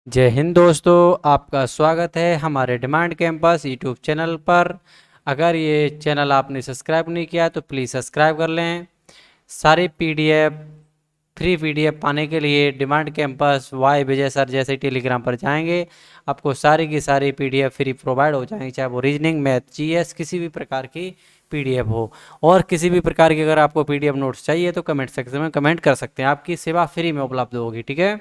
जय हिंद दोस्तों, आपका स्वागत है हमारे डिमांड कैंपस यूट्यूब चैनल पर। अगर ये चैनल आपने सब्सक्राइब नहीं किया तो प्लीज़ सब्सक्राइब कर लें। सारे पीडीएफ फ्री पीडीएफ पाने के लिए डिमांड कैंपस वाई विजय सर जैसे टेलीग्राम पर जाएंगे, आपको सारी की सारी पीडीएफ फ्री प्रोवाइड हो जाएंगी, चाहे वो रीजनिंग, मैथ, जीएस, किसी भी प्रकार की पीडीएफ हो। और किसी भी प्रकार की अगर आपको पीडीएफ नोट्स चाहिए तो कमेंट सेक्शन में कमेंट कर सकते हैं, आपकी सेवा फ्री में उपलब्ध होगी। ठीक है,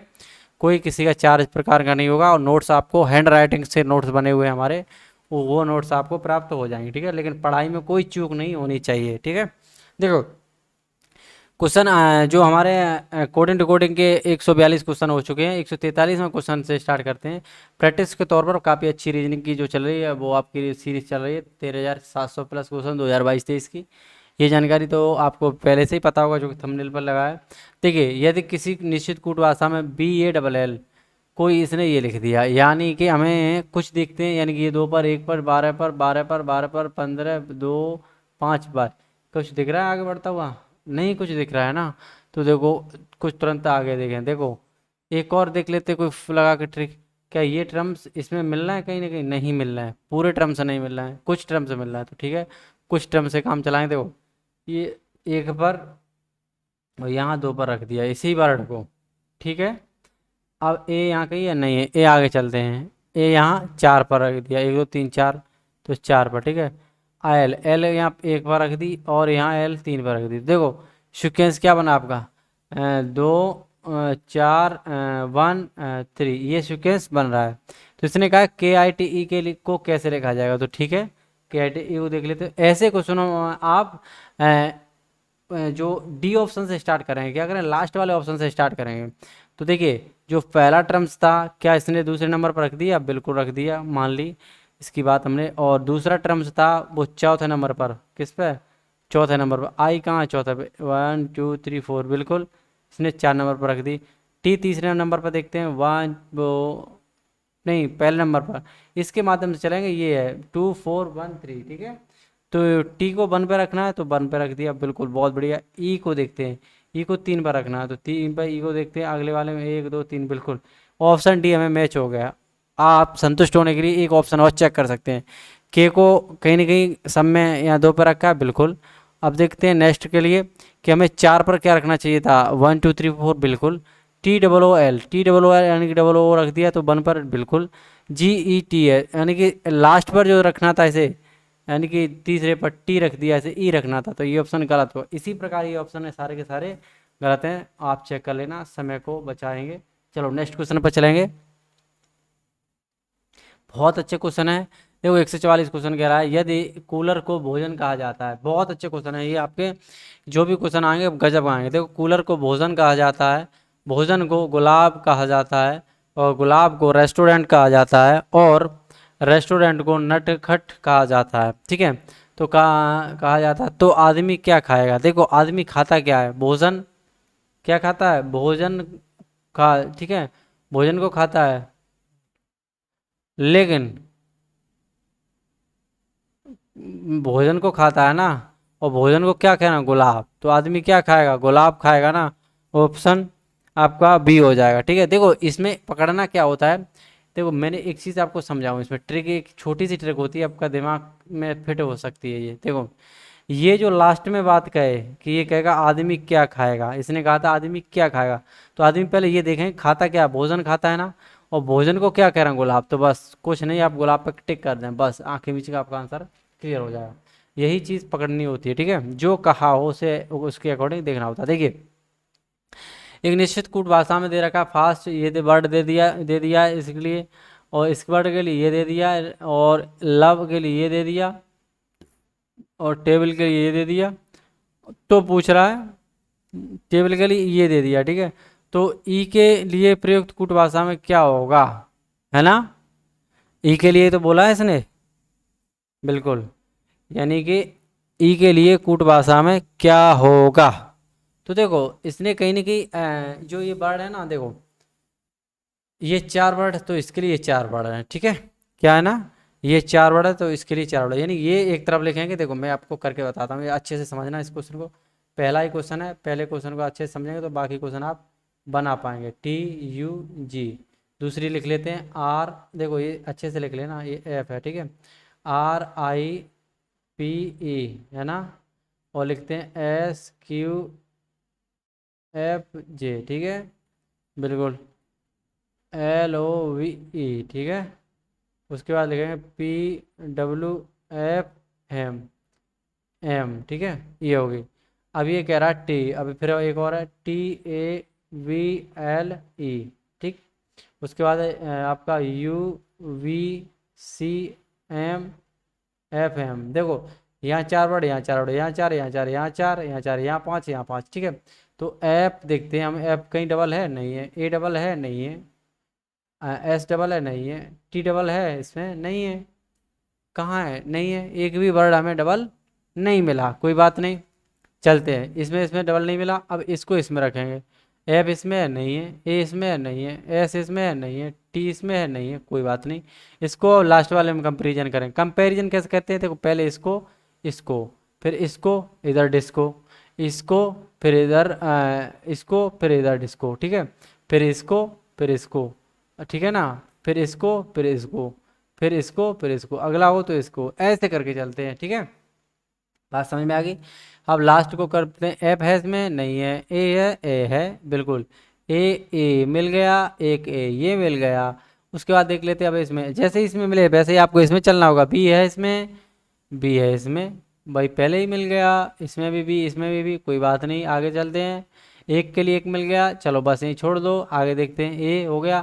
कोई किसी का चार्ज प्रकार का नहीं होगा। और नोट्स आपको हैंड राइटिंग से नोट्स बने हुए हैं हमारे, वो नोट्स आपको प्राप्त हो जाएंगे। ठीक है, लेकिन पढ़ाई में कोई चूक नहीं होनी चाहिए। ठीक है, देखो क्वेश्चन जो हमारे कोडिंग डिकोडिंग के 142 क्वेश्चन हो चुके हैं, 143वें क्वेश्चन से स्टार्ट करते हैं। प्रैक्टिस के तौर पर काफ़ी अच्छी रीजनिंग की जो चल रही है वो आपकी सीरीज चल रही है 13,700 प्लस क्वेश्चन 2022-23 की। ये जानकारी तो आपको पहले से ही पता होगा जो कि थंबनेल पर लगा है। देखिए, यदि किसी निश्चित कूट भाषा में BALL कोई इसने ये लिख दिया, यानी कि हमें कुछ देखते हैं, यानी कि ये 2 पर 1 पर 12 पर 12 पर 12 पर 15 2 5 बार कुछ दिख रहा है आगे बढ़ता हुआ? नहीं कुछ दिख रहा है ना। तो देखो कुछ तुरंत आगे देखें, देखो एक और देख लेते कोई लगा के ट्रिक। क्या ये टर्म्स इसमें मिल रहा है? कहीं ना कहीं नहीं मिल रहा है, पूरे टर्म से नहीं मिल रहा है, कुछ टर्म से मिल रहा है। तो ठीक है, कुछ टर्म से काम चलाएंगे। देखो ये 1 पर और यहाँ 2 पर रख दिया इसी वर्ड को। ठीक है, अब ए यहाँ कहीं है नहीं है, ए आगे चलते हैं। ए यहाँ 4 पर रख दिया, 1 2 3 4, तो 4 पर। ठीक है, एल एल यहाँ 1 पर रख दी और यहाँ एल 3 पर रख दी। देखो सिक्वेंस क्या बना आपका, 2 4 1 3, ये सिक्वेंस बन रहा है। तो इसने कहा KITE के लिए को कैसे लिखा जाएगा। तो ठीक है, KITE को देख लेते हैं। ऐसे क्वेश्चनों आप जो डी ऑप्शन से स्टार्ट करेंगे, क्या करें, लास्ट वाले ऑप्शन से स्टार्ट करेंगे। तो देखिए जो पहला टर्म्स था, क्या इसने दूसरे नंबर पर रख दिया? बिल्कुल रख दिया, मान ली इसकी बात हमने। और दूसरा टर्म्स था वो चौथे नंबर पर, किस पे? चौथे नंबर पर। आई कहाँ है? चौथे पे। 1 2 3 4, बिल्कुल इसने 4 नंबर पर रख दी। टी तीसरे नंबर पर देखते हैं, वन वो नहीं पहले नंबर पर। इसके माध्यम से चलेंगे, ये है 2 4 1 3। ठीक है, तो टी को 1 पे रखना है तो 1 पे रख दिया, बिल्कुल बहुत बढ़िया। ई को देखते हैं, ई को 3 पर रखना है तो 3 पर ई को देखते हैं। अगले वाले में 1 2 3, बिल्कुल ऑप्शन डी हमें मैच हो गया। आप संतुष्ट होने के लिए एक ऑप्शन और चेक कर सकते हैं। के को कहीं ना कहीं सब में यहाँ 2 पर रखा है, बिल्कुल। अब देखते हैं नेक्स्ट के लिए कि हमें 4 पर क्या रखना चाहिए था। 1 2 3 4, बिल्कुल। टी डबल ओ एल यानी कि डबल ओ रख दिया तो 1 पर, बिल्कुल। GET है, यानी कि लास्ट पर जो रखना था इसे, यानी कि तीसरे पर टी रख दिया, ऐसे ई रखना था, तो ये ऑप्शन गलत हुआ। इसी प्रकार ये ऑप्शन है सारे के सारे गलत हैं, आप चेक कर लेना, समय को बचाएंगे। चलो नेक्स्ट क्वेश्चन पर चलेंगे। बहुत अच्छे क्वेश्चन है। देखो 144 क्वेश्चन कह रहा है, यदि कूलर को भोजन कहा जाता है। बहुत अच्छे क्वेश्चन है ये, आपके जो भी क्वेश्चन आएंगे गजब आएंगे। देखो कूलर को भोजन कहा जाता है, भोजन को गुलाब कहा जाता है, और गुलाब को रेस्टोरेंट कहा जाता है, और रेस्टोरेंट को नटखट कहा जाता है। ठीक है, तो कहा जाता है। तो आदमी क्या खाएगा? देखो आदमी खाता क्या है? भोजन। क्या खाता है? भोजन खा, ठीक है, भोजन को खाता है, लेकिन भोजन को खाता है ना, और भोजन को क्या खाना? गुलाब। तो आदमी क्या खाएगा? गुलाब खाएगा ना। ऑप्शन आपका बी हो जाएगा। ठीक है, देखो इसमें पकड़ना क्या होता है। देखो मैंने एक चीज़ आपको समझाऊं, इसमें ट्रिक, एक छोटी सी ट्रिक होती है, आपका दिमाग में फिट हो सकती है ये। देखो ये जो लास्ट में बात कहे कि ये कहेगा आदमी क्या खाएगा, इसने कहा था आदमी क्या खाएगा, तो आदमी पहले ये देखें खाता क्या? भोजन खाता है ना। और भोजन को क्या कह रहे हैं? गुलाब। तो बस कुछ नहीं, आप गुलाब पे टिक कर दें, बस आंखें बीच का आपका आंसर क्लियर हो जाएगा। यही चीज़ पकड़नी होती है। ठीक है, जो कहा हो उसे उसके अकॉर्डिंग देखना होता है। देखिए एक निश्चित कूट भाषा में दे रखा फास्ट, ये वर्ड दे दिया इसके लिए, और इस वर्ड के लिए ये दे दिया, और लव के लिए ये दे दिया, और टेबल के लिए ये दे दिया। तो पूछ रहा है टेबल के लिए ये दे दिया। ठीक है, तो ई के लिए प्रयुक्त कूट भाषा में क्या होगा, है ना। ई के लिए तो बोला है इसने, बिल्कुल। यानी कि ई के लिए कूट भाषा में क्या होगा। तो देखो इसने कहीं ना कहीं जो ये वर्ड है ना, देखो ये 4 वर्ड, तो इसके लिए 4 वर्ड है। ठीक है, क्या है ना, ये 4 वर्ड है तो इसके लिए 4 वर्ड है, यानी ये एक तरफ लिखेंगे। देखो मैं आपको करके बताता हूँ, ये अच्छे से समझना इस क्वेश्चन को। पहला ही क्वेश्चन है, पहले क्वेश्चन को अच्छे से समझेंगे तो बाकी क्वेश्चन आप बना पाएंगे। TUG दूसरी लिख लेते हैं आर, देखो ये अच्छे से लिख लेना, ये एफ है, ठीक है, RIPE है ना, और लिखते हैं SQFJ, ठीक है, बिल्कुल, LOVE, ठीक है। उसके बाद लिखेंगे PWFM, ठीक है, ये होगी। अब ये कह रहा है टी, अभी फिर एक और है TAVLE, ठीक। उसके बाद आपका UVCMFM, देखो यहाँ 4 वर्ड, यहाँ 4 वर्ड, यहाँ 4, यहाँ 4, यहाँ 4, यहाँ 4, यहाँ 5, यहाँ 5, ठीक है। तो ऐप देखते हैं हम, ऐप कहीं डबल है नहीं है, ए डबल है नहीं है, एस डबल है नहीं है, टी डबल है इसमें नहीं है, कहाँ है, नहीं है, एक भी वर्ड हमें डबल नहीं मिला, कोई बात नहीं, चलते हैं, इसमें इसमें डबल नहीं मिला, अब इसको इसमें रखेंगे, एफ इसमें है नहीं है, ए इसमें है नहीं है, एस इसमें है नहीं है, टी इसमें है नहीं है, कोई बात नहीं, इसको लास्ट वाले में कंपेरिजन करें। कंपेरिजन कैसे कहते हैं, देखो पहले इसको, इसको, फिर इसको, इधर डिस्को, इसको, फिर इधर इसको, फिर इधर डिस्को, ठीक है, फिर इसको, फिर इसको, ठीक है ना, फिर इसको, फिर इसको, फिर इसको, फिर इसको, अगला हो तो इसको, ऐसे करके चलते हैं, ठीक है, बात समझ में आ गई। अब लास्ट को करते हैं, एफ है इसमें नहीं है, ए है, ए है, बिल्कुल, ए मिल गया, एक ए ये मिल गया। उसके बाद देख लेते हैं, अब इसमें जैसे ही इसमें मिले वैसे ही आपको इसमें चलना होगा, बी है इसमें, बी है इसमें, भाई पहले ही मिल गया, इसमें भी बी, इसमें भी कोई बात नहीं, आगे चलते हैं, एक के लिए एक मिल गया, चलो बस यहीं छोड़ दो, आगे देखते हैं, ए हो गया,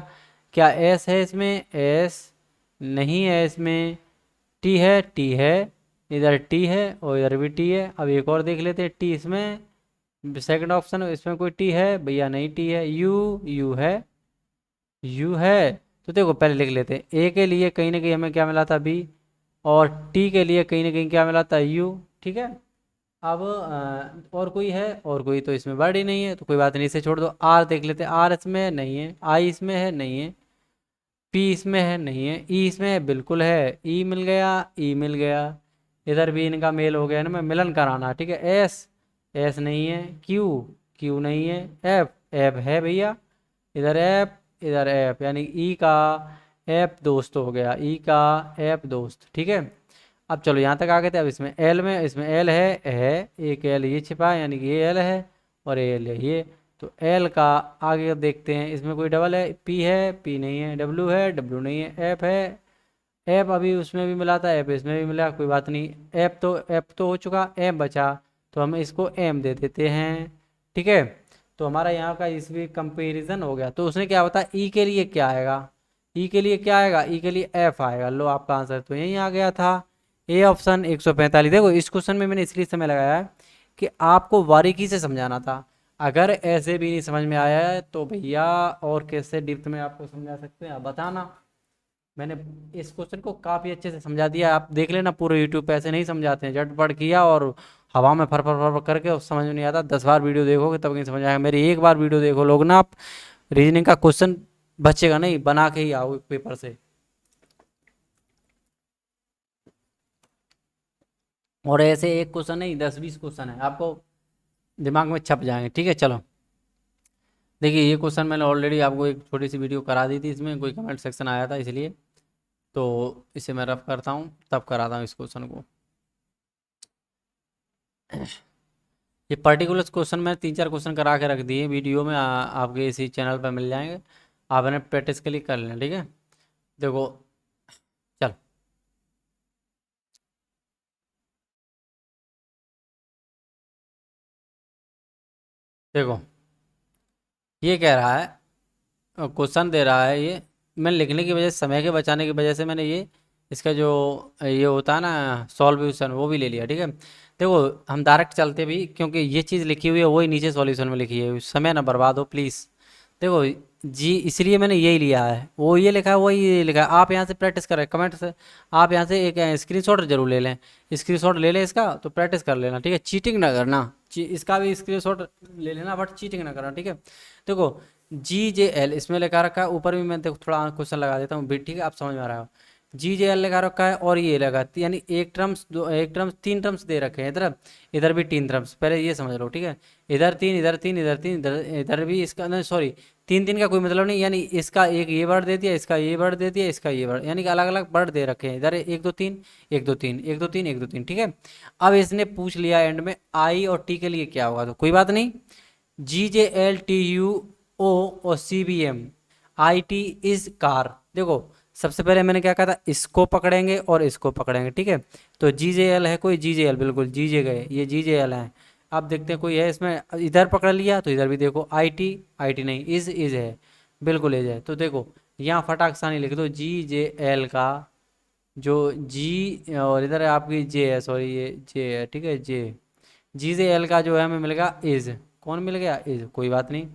क्या एस है इसमें, एस नहीं है इसमें, टी है, टी है, इधर टी है और इधर भी टी है। अब एक और देख लेते हैं, टी इसमें, सेकंड ऑप्शन इसमें कोई टी है भैया, नहीं टी है, यू है, यू है, तो देखो पहले लिख लेते हैं, ए के लिए कहीं ना कहीं हमें क्या मिला था, बी, और टी के लिए कहीं ना कहीं क्या मिला था, यू, ठीक है। अब और कोई है, और कोई तो इसमें वर्ड ही नहीं है, तो कोई बात नहीं, इसे छोड़ दो। आर देख लेते हैं, आर इसमें है नहीं है, आई इसमें है नहीं है, पी इसमें है नहीं है, ई इसमें है, बिल्कुल है, ई मिल गया, ई मिल गया, इधर भी इनका मेल हो गया ना, मैं मिलन कराना, ठीक है। एस, एस नहीं है, क्यू, क्यू नहीं है, एफ, एफ है भैया, इधर एफ, इधर एफ, यानी ई का एफ दोस्त हो गया, ई का एफ दोस्त, ठीक है। अब चलो यहाँ तक आ गए थे, अब इसमें एल में, इसमें एल है एक एल ये छिपा है, यानी कि ये एल है और एल है ये, तो एल का आगे देखते हैं, इसमें कोई डबल है, पी है, पी नहीं है, डब्ल्यू है, डब्ल्यू नहीं है, एफ है, एफ अभी उसमें भी मिला था, एफ इसमें भी मिला, कोई बात नहीं, एफ तो हो चुका, एम बचा, तो हम इसको एम दे देते हैं, ठीक है। तो हमारा यहाँ का इस भी कंपेरिजन हो गया। तो उसने क्या बता, ई के लिए क्या आएगा, ई के लिए क्या आएगा, ई के लिए एफ आएगा, लो आपका आंसर तो यही आ गया था, ए ऑप्शन 145। देखो इस क्वेश्चन में मैंने इसलिए समय लगाया है कि आपको बारीकी से समझाना था, अगर ऐसे भी नहीं समझ में आया है तो भैया और कैसे डिप्थ में आपको समझा सकते हैं आप बताना। मैंने इस क्वेश्चन को काफ़ी अच्छे से समझा दिया, आप देख लेना, पूरे यूट्यूब पे ऐसे नहीं समझाते हैं, झटपट किया और हवा में फर फर फर करके और समझ में नहीं आता, 10 बार वीडियो देखोगे तब नहीं समझ आएगा, मेरी एक बार वीडियो देखो लोग ना, आप रीजनिंग का क्वेश्चन बचेगा नहीं, बना के ही आओगे पेपर से, और ऐसे एक क्वेश्चन नहीं 10-20 क्वेश्चन है, आपको दिमाग में छप जाएंगे, ठीक है। चलो देखिए, ये क्वेश्चन मैंने ऑलरेडी आपको एक छोटी सी वीडियो करा दी थी, इसमें कोई कमेंट सेक्शन आया था इसलिए, तो इसे मैं रफ करता हूँ तब कराता हूँ इस क्वेश्चन को। ये पर्टिकुलर क्वेश्चन में 3-4 क्वेश्चन करा के रख दिए वीडियो में, आपके इसी चैनल पर मिल जाएंगे, आपने प्रैक्टिस के लिए कर लेना, ठीक है। देखो चल, देखो ये कह रहा है, क्वेश्चन दे रहा है, ये मैं लिखने की वजह से, समय के बचाने की वजह से मैंने ये इसका जो ये होता है ना सॉल्यूशन, वो भी ले लिया, ठीक है। देखो हम डायरेक्ट चलते भी, क्योंकि ये चीज़ लिखी हुई है वही नीचे सॉल्यूशन में लिखी है, समय ना बर्बाद हो प्लीज़। देखो जी, इसलिए मैंने यही लिया है, वो ये लिखा है वही ये लिखा है, आप यहाँ से प्रैक्टिस करें, कमेंट से आप यहाँ से एक स्क्रीनशॉट जरूर ले लें, स्क्रीनशॉट ले लें इसका, तो प्रैक्टिस कर लेना, ठीक है, चीटिंग ना करना, इसका भी स्क्रीनशॉट ले लेना, बट चीटिंग ना करना, ठीक है। देखो GJL इसमें लिखा रखा है, ऊपर भी मैं देखो थोड़ा क्वेश्चन लगा देता हूँ, ठीक है, आप समझ में आ रहा हो, GJL लिखा रखा है और ये लगा, यानी एक टर्म्स, दो एक टर्म्स, 3 टर्म्स दे रखे हैं, इधर इधर भी 3 टर्म्स, पहले ये समझ लो, ठीक है, इधर 3, इधर 3, इधर 3, इधर इधर भी, इसका नहीं सॉरी तीन तीन का कोई मतलब नहीं, यानी इसका एक ये वर्ड दे दिया, इसका ये वर्ड दे दिया, इसका ये वर्ड, यानी कि अलग अलग वर्ड दे रखे हैं। इधर एक दो तीन, एक दो तीन, एक दो तीन, एक दो तीन, ठीक है। अब इसने पूछ लिया एंड में आई और टी के लिए क्या होगा, तो कोई बात नहीं, GJLTUO और CBM, IT इज कार। देखो सबसे पहले मैंने क्या कहा था, इसको पकड़ेंगे और इसको पकड़ेंगे, ठीक है। तो GJL है कोई, GJL बिल्कुल जीजे गए, ये GJL है। अब देखते हैं कोई है इसमें, इधर पकड़ लिया तो इधर भी देखो IT नहीं, इज है, बिल्कुल इज है। तो देखो यहाँ फटाक सानी लिख दो GJL का जो जी, और इधर आपकी जे है, सॉरी ये जे है, ठीक है, GJL का जो है हमें मिलेगा इज, कौन मिल गया, इज, कोई बात नहीं।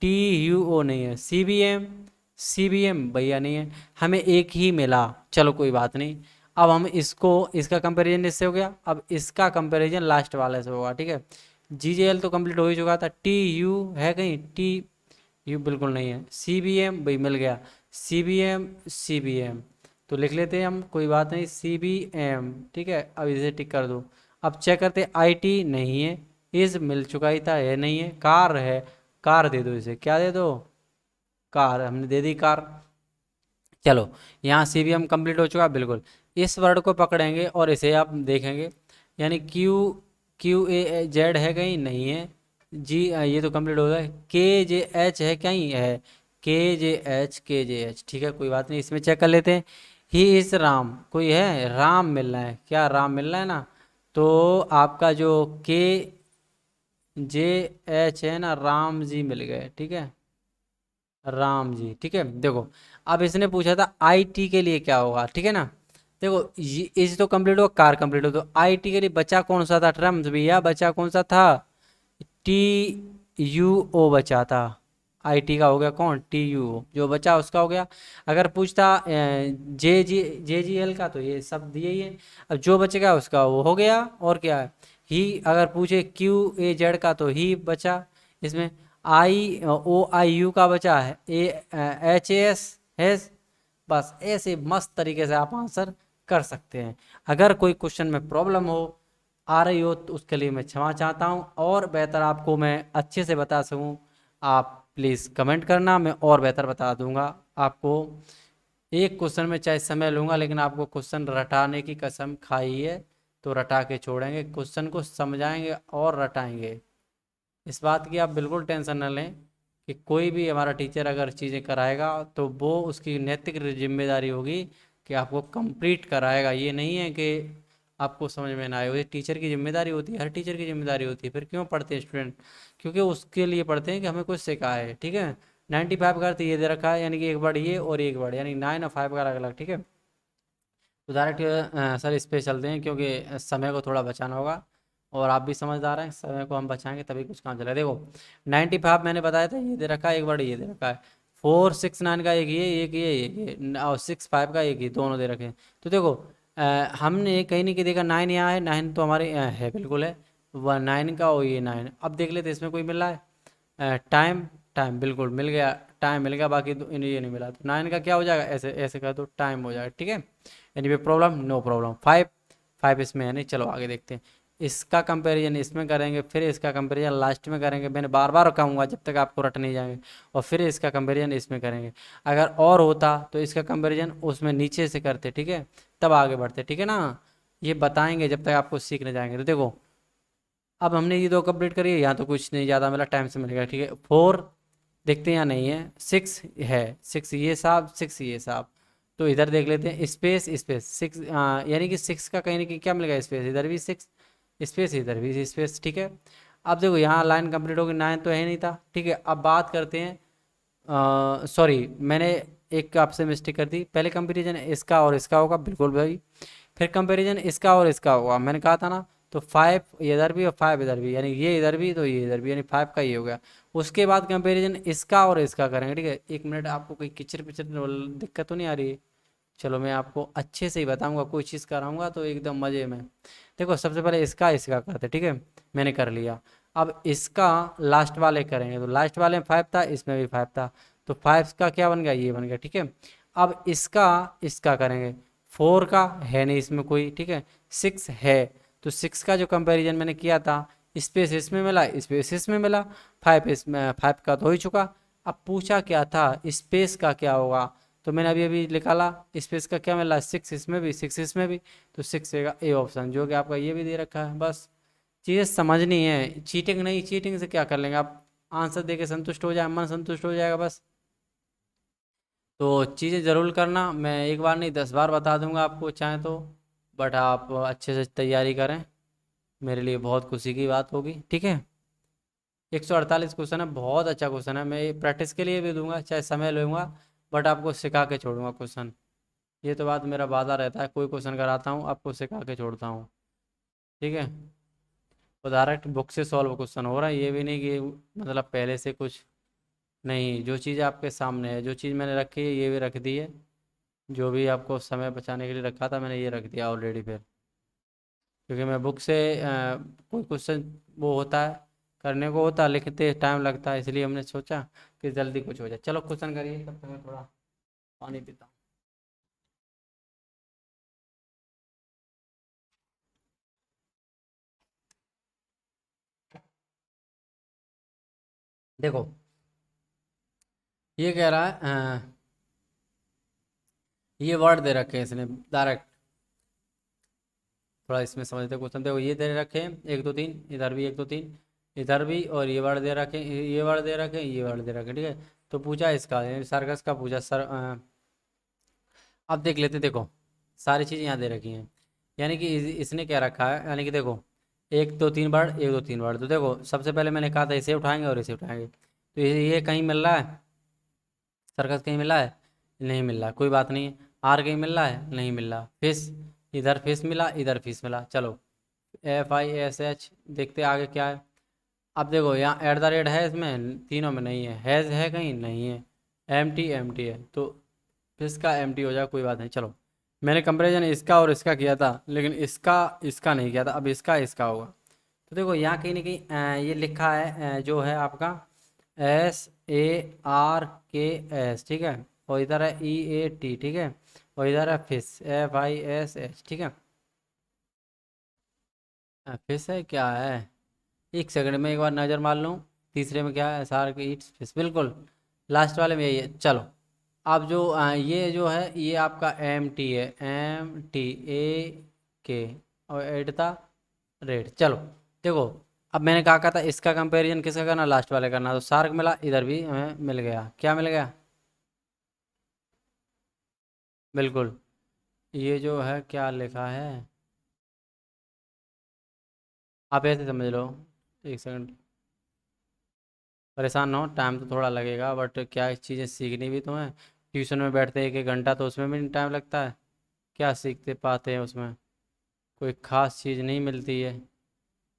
TUO नहीं है, CBM भैया नहीं है, हमें एक ही मिला, चलो कोई बात नहीं। अब हम इसको, इसका कंपैरिजन इससे हो गया, अब इसका कंपैरिजन लास्ट वाले से होगा, ठीक है। GJL तो कंप्लीट हो ही चुका था, TU है कहीं, TU बिल्कुल नहीं है, CBM भाई मिल गया, CBM तो लिख लेते हैं हम, कोई बात नहीं, CBM, ठीक है। अब इसे टिक कर दो। अब चेक करते, IT नहीं है, इज मिल चुका ही था, है नहीं है, कार है, कार दे दो इसे, क्या दे दो, कार, हमने दे दी कार। चलो यहाँ CBM कंप्लीट हो चुका बिल्कुल। इस वर्ड को पकड़ेंगे और इसे आप देखेंगे, यानी QAZ है कहीं, नहीं है, ये तो कंप्लीट हो गया, KJH है कहीं, है, KJH, ठीक है, कोई बात नहीं, इसमें चेक कर लेते हैं। ही इज राम, कोई है, राम मिल रहा है क्या, राम मिल रहा है ना, तो आपका जो KJH है ना, राम जी मिल गए, ठीक है, राम जी, ठीक है। देखो अब इसने पूछा था IT के लिए क्या होगा, ठीक है ना। देखो इस तो कंप्लीट हो, कार कंप्लीट हो, तो IT के लिए बचा कौन सा था टर्म्स भैया, बचा कौन सा था, TUO बचा था। IT का हो गया कौन, TUO, जो बचा उसका हो गया। अगर पूछता JGL का तो ये सब दिए ही है, अब जो बचेगा उसका वो हो गया, और क्या है, ही। अगर पूछे QAZ का तो ही बचा इसमें, OIU का बचा है, HAS, बस ऐसे मस्त तरीके से आप आंसर कर सकते हैं। अगर कोई क्वेश्चन में प्रॉब्लम हो आ रही हो तो उसके लिए मैं क्षमा चाहता हूं, और बेहतर आपको मैं अच्छे से बता सकूं, आप प्लीज़ कमेंट करना, मैं और बेहतर बता दूंगा आपको। एक क्वेश्चन में चाहे समय लूंगा, लेकिन आपको क्वेश्चन रटाने की कसम खाई है तो रटा के छोड़ेंगे, क्वेश्चन को समझाएंगे और रटाएंगे। इस बात की आप बिल्कुल टेंशन न लें कि कोई भी हमारा टीचर अगर चीज़ें कराएगा तो वो उसकी नैतिक जिम्मेदारी होगी कि आपको कंप्लीट कराएगा। ये नहीं है कि आपको समझ में ना आए, ये टीचर की जिम्मेदारी होती है, हर टीचर की जिम्मेदारी होती है। फिर क्यों पढ़ते हैं स्टूडेंट, क्योंकि उसके लिए पढ़ते हैं कि हमें कुछ सिखाए, ठीक है। 95 का अर्थ ये दे रखा है, यानी कि एक वर्ड ये और एक वर्ड, यानी 9 और 5 का अलग अलग, ठीक है। तो डायरेक्ट सर इस पे चलते हैं, क्योंकि समय को थोड़ा बचाना होगा, और आप भी समझदार हैं, समय को हम बचाएंगे तभी कुछ काम चलेगा। देखो 95 मैंने बताया था ये दे रखा है, एक वर्ड ये दे रखा है, 469 का एक ये, और 65 का एक ये, दोनों दे रखे हैं। तो देखो हमने कहीं नहीं कि देखा 9 यहाँ है, 9 तो हमारे है बिल्कुल है, 9 का और ये 9। अब देख लेते इसमें कोई मिल रहा है, टाइम, टाइम बिल्कुल मिल गया, टाइम मिल गया, बाकी तो ये नहीं मिला, तो 9 का क्या हो जाएगा, ऐसे ऐसे कर दो, टाइम हो जाएगा, ठीक है। Anyway problem, no problem. 5 इसमें है नहीं, चलो आगे देखते हैं। इसका कंपैरिजन इसमें करेंगे, फिर इसका कंपैरिजन लास्ट में करेंगे, मैंने बार बार कहूँगा जब तक आपको रट नहीं जाएंगे, और फिर इसका कंपैरिजन इसमें करेंगे। अगर और होता तो इसका कंपैरिजन उसमें नीचे से करते, ठीक है, तब आगे बढ़ते, ठीक है ना। ये बताएंगे जब तक आपको सीखने जाएंगे। तो देखो अब हमने ये दो कंप्लीट करी, यहाँ तो कुछ नहीं ज़्यादा मिला, टाइम से मिलेगा, ठीक है। 4 देखते हैं, यहाँ नहीं है, 6 है, 6 ये साहब, 6 ये साहब, तो इधर देख लेते हैं, स्पेस स्पेस 6, यानी कि 6 का कहीं ना कहीं क्या मिलेगा, स्पेस, इधर भी 6 स्पेस, इधर भी स्पेस, ठीक है। अब देखो यहाँ लाइन कंप्लीट होगी, 9 तो है नहीं था, ठीक है। अब बात करते हैं, सॉरी मैंने एक आपसे मिस्टेक कर दी, पहले कंपेरिजन इसका और इसका होगा, बिल्कुल भाई, फिर कंपेरिजन इसका और इसका होगा, मैंने कहा था ना। तो 5 इधर भी और 5 इधर भी, यानी ये इधर भी तो ये इधर भी, यानी 5 का ये हो गया। उसके बाद कंपैरिजन इसका और इसका करेंगे, ठीक है। एक मिनट, आपको कोई किचर पिचर दिक्कत तो नहीं आ रही है, चलो मैं आपको अच्छे से ही बताऊंगा, कोई चीज़ कराऊंगा तो एकदम मज़े में। देखो सबसे पहले इसका इसका करते, ठीक है, मैंने कर लिया। अब इसका लास्ट वाले करेंगे, तो लास्ट वाले में 5 था, इसमें भी 5 था, तो 5 का क्या बन गया, ये बन गया, ठीक है। अब इसका इसका करेंगे, 4 का है नहीं इसमें कोई, ठीक है, 6 है, तो 6 का जो कंपैरिजन मैंने किया था, स्पेस इसमें मिला, स्पेस इसमें मिला, 5 इसमें, 5 का तो हो ही चुका। अब पूछा क्या था, स्पेस का क्या होगा, तो मैंने अभी अभी निकाला, स्पेस का क्या मिला, 6 इसमें भी, 6 इसमें भी, तो 6 रहेगा ए ऑप्शन, जो कि आपका ये भी दे रखा है। बस चीज़ें समझनी है, चीटिंग नहीं, चीटिंग से क्या कर लेंगे आप, आंसर दे के संतुष्ट हो जाए, मन संतुष्ट हो जाएगा बस। तो चीज़ें ज़रूर करना, मैं एक बार नहीं 10 बार बता दूंगा आपको चाहे तो, बट आप अच्छे से तैयारी करें, मेरे लिए बहुत खुशी की बात होगी, ठीक है। 148 क्वेश्चन है, बहुत अच्छा क्वेश्चन है, मैं ये प्रैक्टिस के लिए भी दूंगा, चाहे समय लूंगा, बट आपको सिखा के छोड़ूंगा क्वेश्चन। ये तो बात मेरा वादा रहता है, कोई क्वेश्चन कराता हूँ आपको सिखा के छोड़ता हूँ, ठीक है। तो डायरेक्ट बुक से सॉल्व क्वेश्चन हो रहा है, ये भी नहीं कि मतलब पहले से कुछ नहीं, जो चीज़ आपके सामने है, जो चीज़ मैंने रखी है ये भी रख दी है, जो भी आपको समय बचाने के लिए रखा था मैंने ये रख दिया ऑलरेडी फिर, क्योंकि मैं बुक से कोई क्वेश्चन वो होता है, करने को होता है, लिखते टाइम लगता है, इसलिए हमने सोचा कि जल्दी कुछ हो जाए। चलो क्वेश्चन करिए, तब तक मैं थोड़ा पानी पीता हूँ। देखो ये कह रहा है ये वर्ड दे रखे हैं इसने डायरेक्ट, थोड़ा इसमें समझते क्वेश्चन। देखो ये दे रखे हैं 1 2 3, इधर भी 1 2 3, इधर भी, और ये वर्ड दे रखे हैं, ये वर्ड दे रखे हैं, ये वर्ड दे रखे हैं, ठीक है। तो पूछा इसका, सर्कस का पूछा सर। अब देख लेते, देखो सारी चीज़ें यहाँ दे रखी हैं, यानी कि इसने क्या रखा है, यानी कि देखो 1 2 3 वर्ड, 1 2 3 वर्ड, तो देखो सबसे पहले मैंने कहा था इसे उठाएंगे और इसे उठाएंगे, तो ये कहीं मिल रहा है, सर्कस कहीं मिला है, नहीं मिल रहा, कोई बात नहीं है। आर कहीं मिल रहा है, नहीं मिल रहा। फिश, इधर फिश मिला, इधर फिश मिला, चलो FISH, देखते आगे क्या है। अब देखो यहाँ एट द रेट है, इसमें तीनों में नहीं है, हैज़ है कहीं, नहीं है, एम टी है, तो फिश का एम टी हो जाए, कोई बात नहीं। चलो मैंने कंपैरिजन इसका और इसका किया था, लेकिन इसका इसका नहीं किया था, अब इसका इसका होगा। तो देखो यहाँ कहीं ना कहीं ये लिखा है जो है आपका SARKS, ठीक है, और इधर है EAT, ठीक है, और इधर है फिश, FISH, ठीक है। फिश है क्या है, एक सेकंड में एक बार नज़र मार लूँ, तीसरे में क्या है, सार के ईट्स फिश, बिल्कुल लास्ट वाले में यही है। चलो अब जो ये जो है ये आपका MT है, MTAK, और एट द रेट। चलो देखो, अब मैंने कहा था इसका कंपैरिजन किसका करना, लास्ट वाले करना, तो सार्क मिला, इधर भी हमें मिल गया, क्या मिल गया, बिल्कुल ये जो है क्या लिखा है, आप ऐसे समझ लो। एक सेकंड, परेशान ना हो, टाइम तो थोड़ा लगेगा, बट क्या चीज़ें सीखनी भी तो है, ट्यूशन में बैठते 1 1 घंटा, तो उसमें भी टाइम लगता है, क्या सीखते पाते हैं उसमें, कोई ख़ास चीज़ नहीं मिलती है।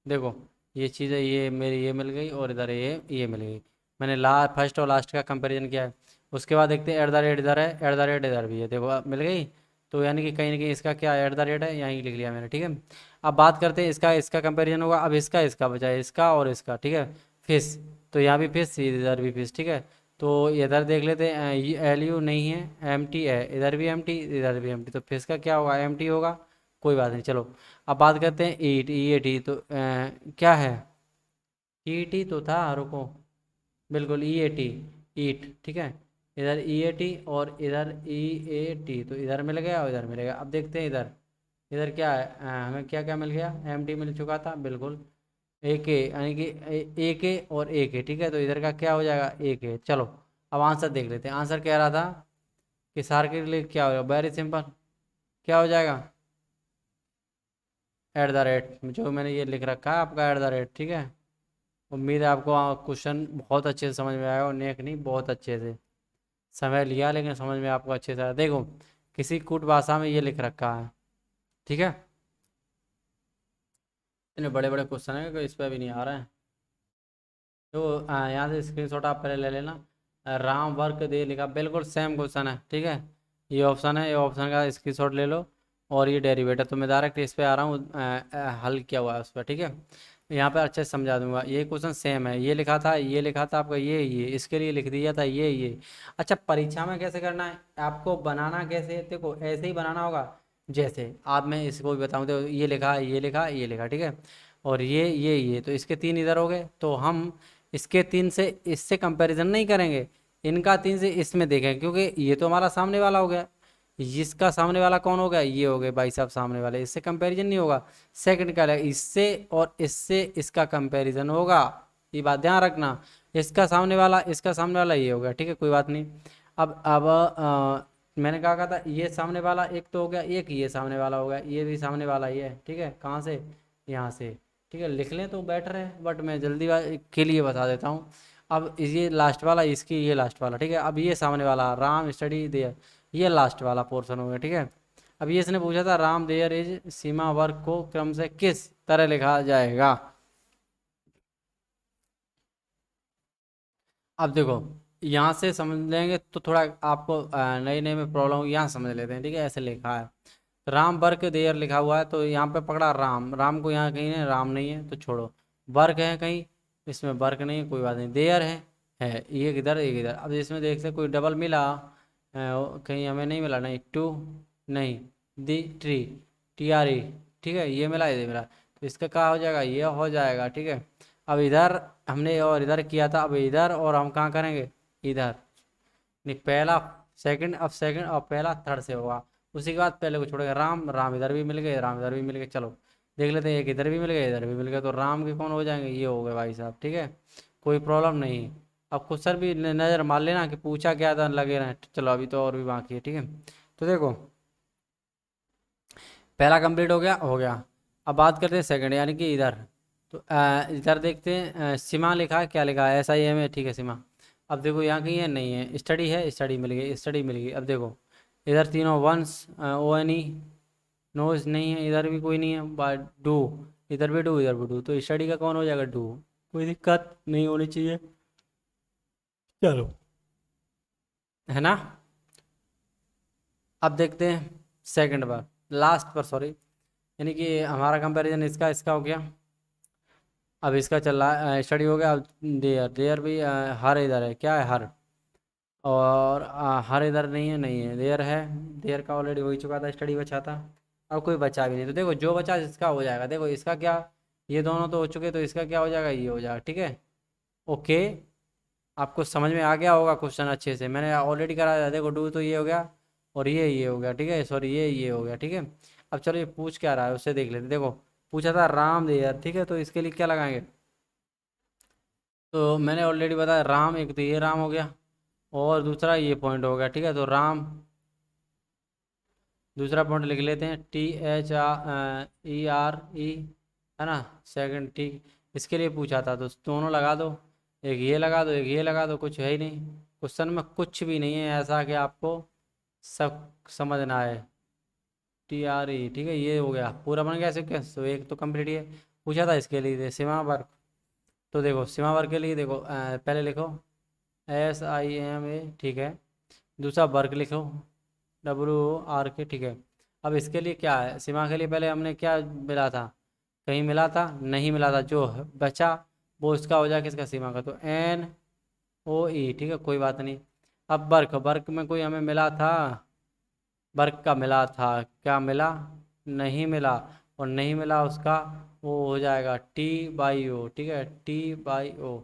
देखो ये चीज़ें, ये मेरी ये मिल गई, और इधर ये मिल गई, मैंने फर्स्ट और लास्ट का कंपैरिजन किया है। उसके बाद देखते हैं एट द रेट इधर है, एट द रेट इधर भी है, देखो अब मिल गई। तो यानी कि कहीं ना कहीं इसका क्या एट द रेट है, यहीं लिख लिया मैंने, ठीक है। अब बात करते हैं इसका, इसका कंपैरिजन होगा, अब इसका इसका बचा है, इसका और इसका, ठीक है। फिश, तो यहाँ भी फिश, इधर भी फिश, ठीक है। तो इधर देख लेते हैं, ये LU नहीं है, MT है, इधर भी MT, इधर भी MT, तो फिश का क्या होगा, MT होगा, कोई बात नहीं। चलो अब बात करते हैं EAT, तो क्या है, ET तो था, रुको, बिल्कुल EAT, ईट, ठीक है, इधर EAT और इधर EAT, तो इधर मिल गया और इधर मिलेगा। अब देखते हैं इधर, इधर क्या है, हमें क्या क्या मिल गया, MT मिल चुका था, बिल्कुल AK, यानी कि AK और AK, ठीक है, तो इधर का क्या हो जाएगा, AK। चलो अब आंसर देख लेते हैं, आंसर कह रहा था कि सार के लिए क्या होगा, वेरी सिंपल, क्या हो जाएगा, एट द रेट, जो मैंने ये लिख रखा है आपका एट द रेट, ठीक है। उम्मीद है आपको क्वेश्चन बहुत अच्छे से समझ में आया, और नेक नहीं, बहुत अच्छे से समय लिया, लेकिन समझ में आपको अच्छे से आया। देखो किसी कूट भाषा में ये लिख रखा है, ठीक है, इतने बड़े बड़े क्वेश्चन है कि इस पर भी नहीं आ रहा है। तो यहाँ से स्क्रीनशॉट आप पहले ले लेना, राम वर्क दे लिखा, बिल्कुल सेम क्वेश्चन है, ठीक है। ये ऑप्शन है, ये ऑप्शन का स्क्रीनशॉट ले लो, और ये डेरिवेटिव, तो मैं डायरेक्ट इस पे आ रहा हूँ, हल किया हुआ है उस पर, ठीक है। यहाँ पे अच्छे से समझा दूंगा, ये क्वेश्चन सेम है, ये लिखा था, ये लिखा था आपका, ये इसके लिए लिख दिया था, ये अच्छा परीक्षा में कैसे करना है आपको, बनाना कैसे, देखो ऐसे ही बनाना होगा, जैसे आप, मैं इसको भी बताऊँ, तो ये लिखा, ये लिखा, ये लिखा, ठीक है। और ये तो इसके 3 इधर हो गए, तो हम इसके 3 से इससे कंपैरिजन नहीं करेंगे, इनका 3 से इसमें देखें, क्योंकि ये तो हमारा सामने वाला हो गया, इसका सामने वाला कौन हो गया, ये हो गए भाई साहब सामने वाले, इससे कंपैरिजन नहीं होगा। सेकंड क्या है, इससे और इससे इसका कंपैरिजन होगा, ये बात ध्यान रखना। इसका सामने वाला, इसका सामने वाला ये हो गया, ठीक है, कोई बात नहीं। अब मैंने कहा था ये सामने वाला एक तो हो गया, एक ये सामने वाला हो गया, ये भी सामने वाला ही है, ठीक है, कहाँ से, यहाँ से, ठीक है, लिख लें तो बेटर है, बट मैं जल्दी के लिए बता देता हूँ। अब ये लास्ट वाला, इसकी ये लास्ट वाला, ठीक है। अब ये सामने वाला राम स्टडी देयर, ये लास्ट वाला पोर्शन हो गया, ठीक है। अब ये इसने पूछा था राम देयर इज सीमा वर्क को क्रम से किस तरह लिखा जाएगा। अब देखो, यहाँ से समझ लेंगे तो थोड़ा आपको नई नई में प्रॉब्लम होगी, यहाँ समझ लेते हैं, ठीक है। ऐसे लिखा है राम वर्क देयर लिखा हुआ है, तो यहाँ पे पकड़ा राम, राम को यहाँ कहीं है, राम नहीं है तो छोड़ो, वर्क है कहीं, इसमें वर्क नहीं है, कोई बात नहीं, देयर है एक इधर एक इधर। अब इसमें देखते कोई डबल मिला, कहीं हमें नहीं मिला, नहीं टू, नहीं दी ट्री, टी आर ई, ठीक है, ये मिला ये मिला, तो इसका क्या हो जाएगा, ये हो जाएगा, ठीक है। अब इधर हमने और इधर किया था, अब इधर और हम कहाँ करेंगे, इधर, नहीं पहला सेकंड, अब सेकंड और पहला थर्ड से होगा, उसी के बाद पहले को छोड़ेगा, राम, राम इधर भी मिल गए, राम इधर भी मिल गए, चलो देख लेते हैं, एक इधर भी मिल गए इधर भी मिल गए, तो राम के कौन हो जाएंगे, ये हो गए भाई साहब, ठीक है, कोई प्रॉब्लम नहीं। अब क्वेश्चन भी नज़र मार लेना कि पूछा क्या था, लगे रहे, चलो अभी तो और भी बाकी है, ठीक है। तो देखो पहला कंप्लीट हो गया, हो गया। अब बात करते हैं सेकंड, यानी कि इधर, तो इधर देखते हैं, सीमा लिखा है, क्या लिखा है, ऐसा ही है, ठीक है सीमा। अब देखो यहाँ कहीं है, नहीं है, स्टडी है, स्टडी मिल गई, स्टडी मिल गई। अब देखो इधर तीनों वंस, ओ एन ई, नोज नहीं है, इधर भी कोई नहीं है, बट डू, इधर भी डू इधर भी डू, तो स्टडी का कौन हो जाएगा, डू, कोई दिक्कत नहीं होनी चाहिए, चलो, है ना। अब देखते हैं सेकंड पर, लास्ट पर सॉरी, यानी कि हमारा कंपैरिजन इसका इसका हो गया। अब इसका चल रहा है, स्टडी हो गया। अब देयर, देयर भी हर इधर है, क्या है हर, और हर इधर नहीं है, नहीं है, देयर है, देयर का ऑलरेडी हो ही चुका था, स्टडी बचा था, अब कोई बचा भी नहीं, तो देखो जो बचा इसका हो जाएगा, देखो इसका क्या, ये दोनों तो हो चुके, तो इसका क्या हो जाएगा, ये हो जाएगा, ठीक है। ओके, आपको समझ में आ गया होगा क्वेश्चन अच्छे से, मैंने ऑलरेडी कराया था, देखो डू तो ये हो गया, और ये हो गया, ठीक है, सॉरी ये हो गया, ठीक है। अब चलो ये पूछ क्या रहा है उससे देख लेते, देखो पूछा था राम देयर, ठीक है, तो इसके लिए क्या लगाएंगे, तो मैंने ऑलरेडी बताया राम, एक तो ये राम हो गया, और दूसरा ये पॉइंट हो गया, ठीक है, तो राम, दूसरा पॉइंट लिख लेते हैं, T H E R E, है ना, सेकंड, ठीक, इसके लिए पूछा था, तो दोनों लगा दो, एक ये लगा दो, एक ये लगा दो, कुछ है ही नहीं क्वेश्चन में, कुछ भी नहीं है ऐसा कि आपको सब समझना है, टी आर ई, ठीक है, ये हो गया, पूरा बन गया सिक्वेंस, तो एक तो कंप्लीट ये पूछा था, इसके लिए सीमा वर्क, तो देखो सीमा वर्क के लिए देखो पहले लिखो एस आई एम ए, ठीक है, दूसरा वर्क लिखो डब्ल्यू आर के, ठीक है। अब इसके लिए क्या है, सीमा के लिए पहले हमने क्या मिला था, कहीं मिला था, नहीं मिला था, जो बचा वो इसका हो जाएगा, किसका, सीमा का, तो एन ओ ई, ठीक है, कोई बात नहीं। अब वर्क, वर्क में कोई हमें मिला था, वर्क का मिला था, क्या मिला, नहीं मिला, और नहीं मिला उसका, वो हो जाएगा टी बाई ओ, ठीक है, टी बाई ओ।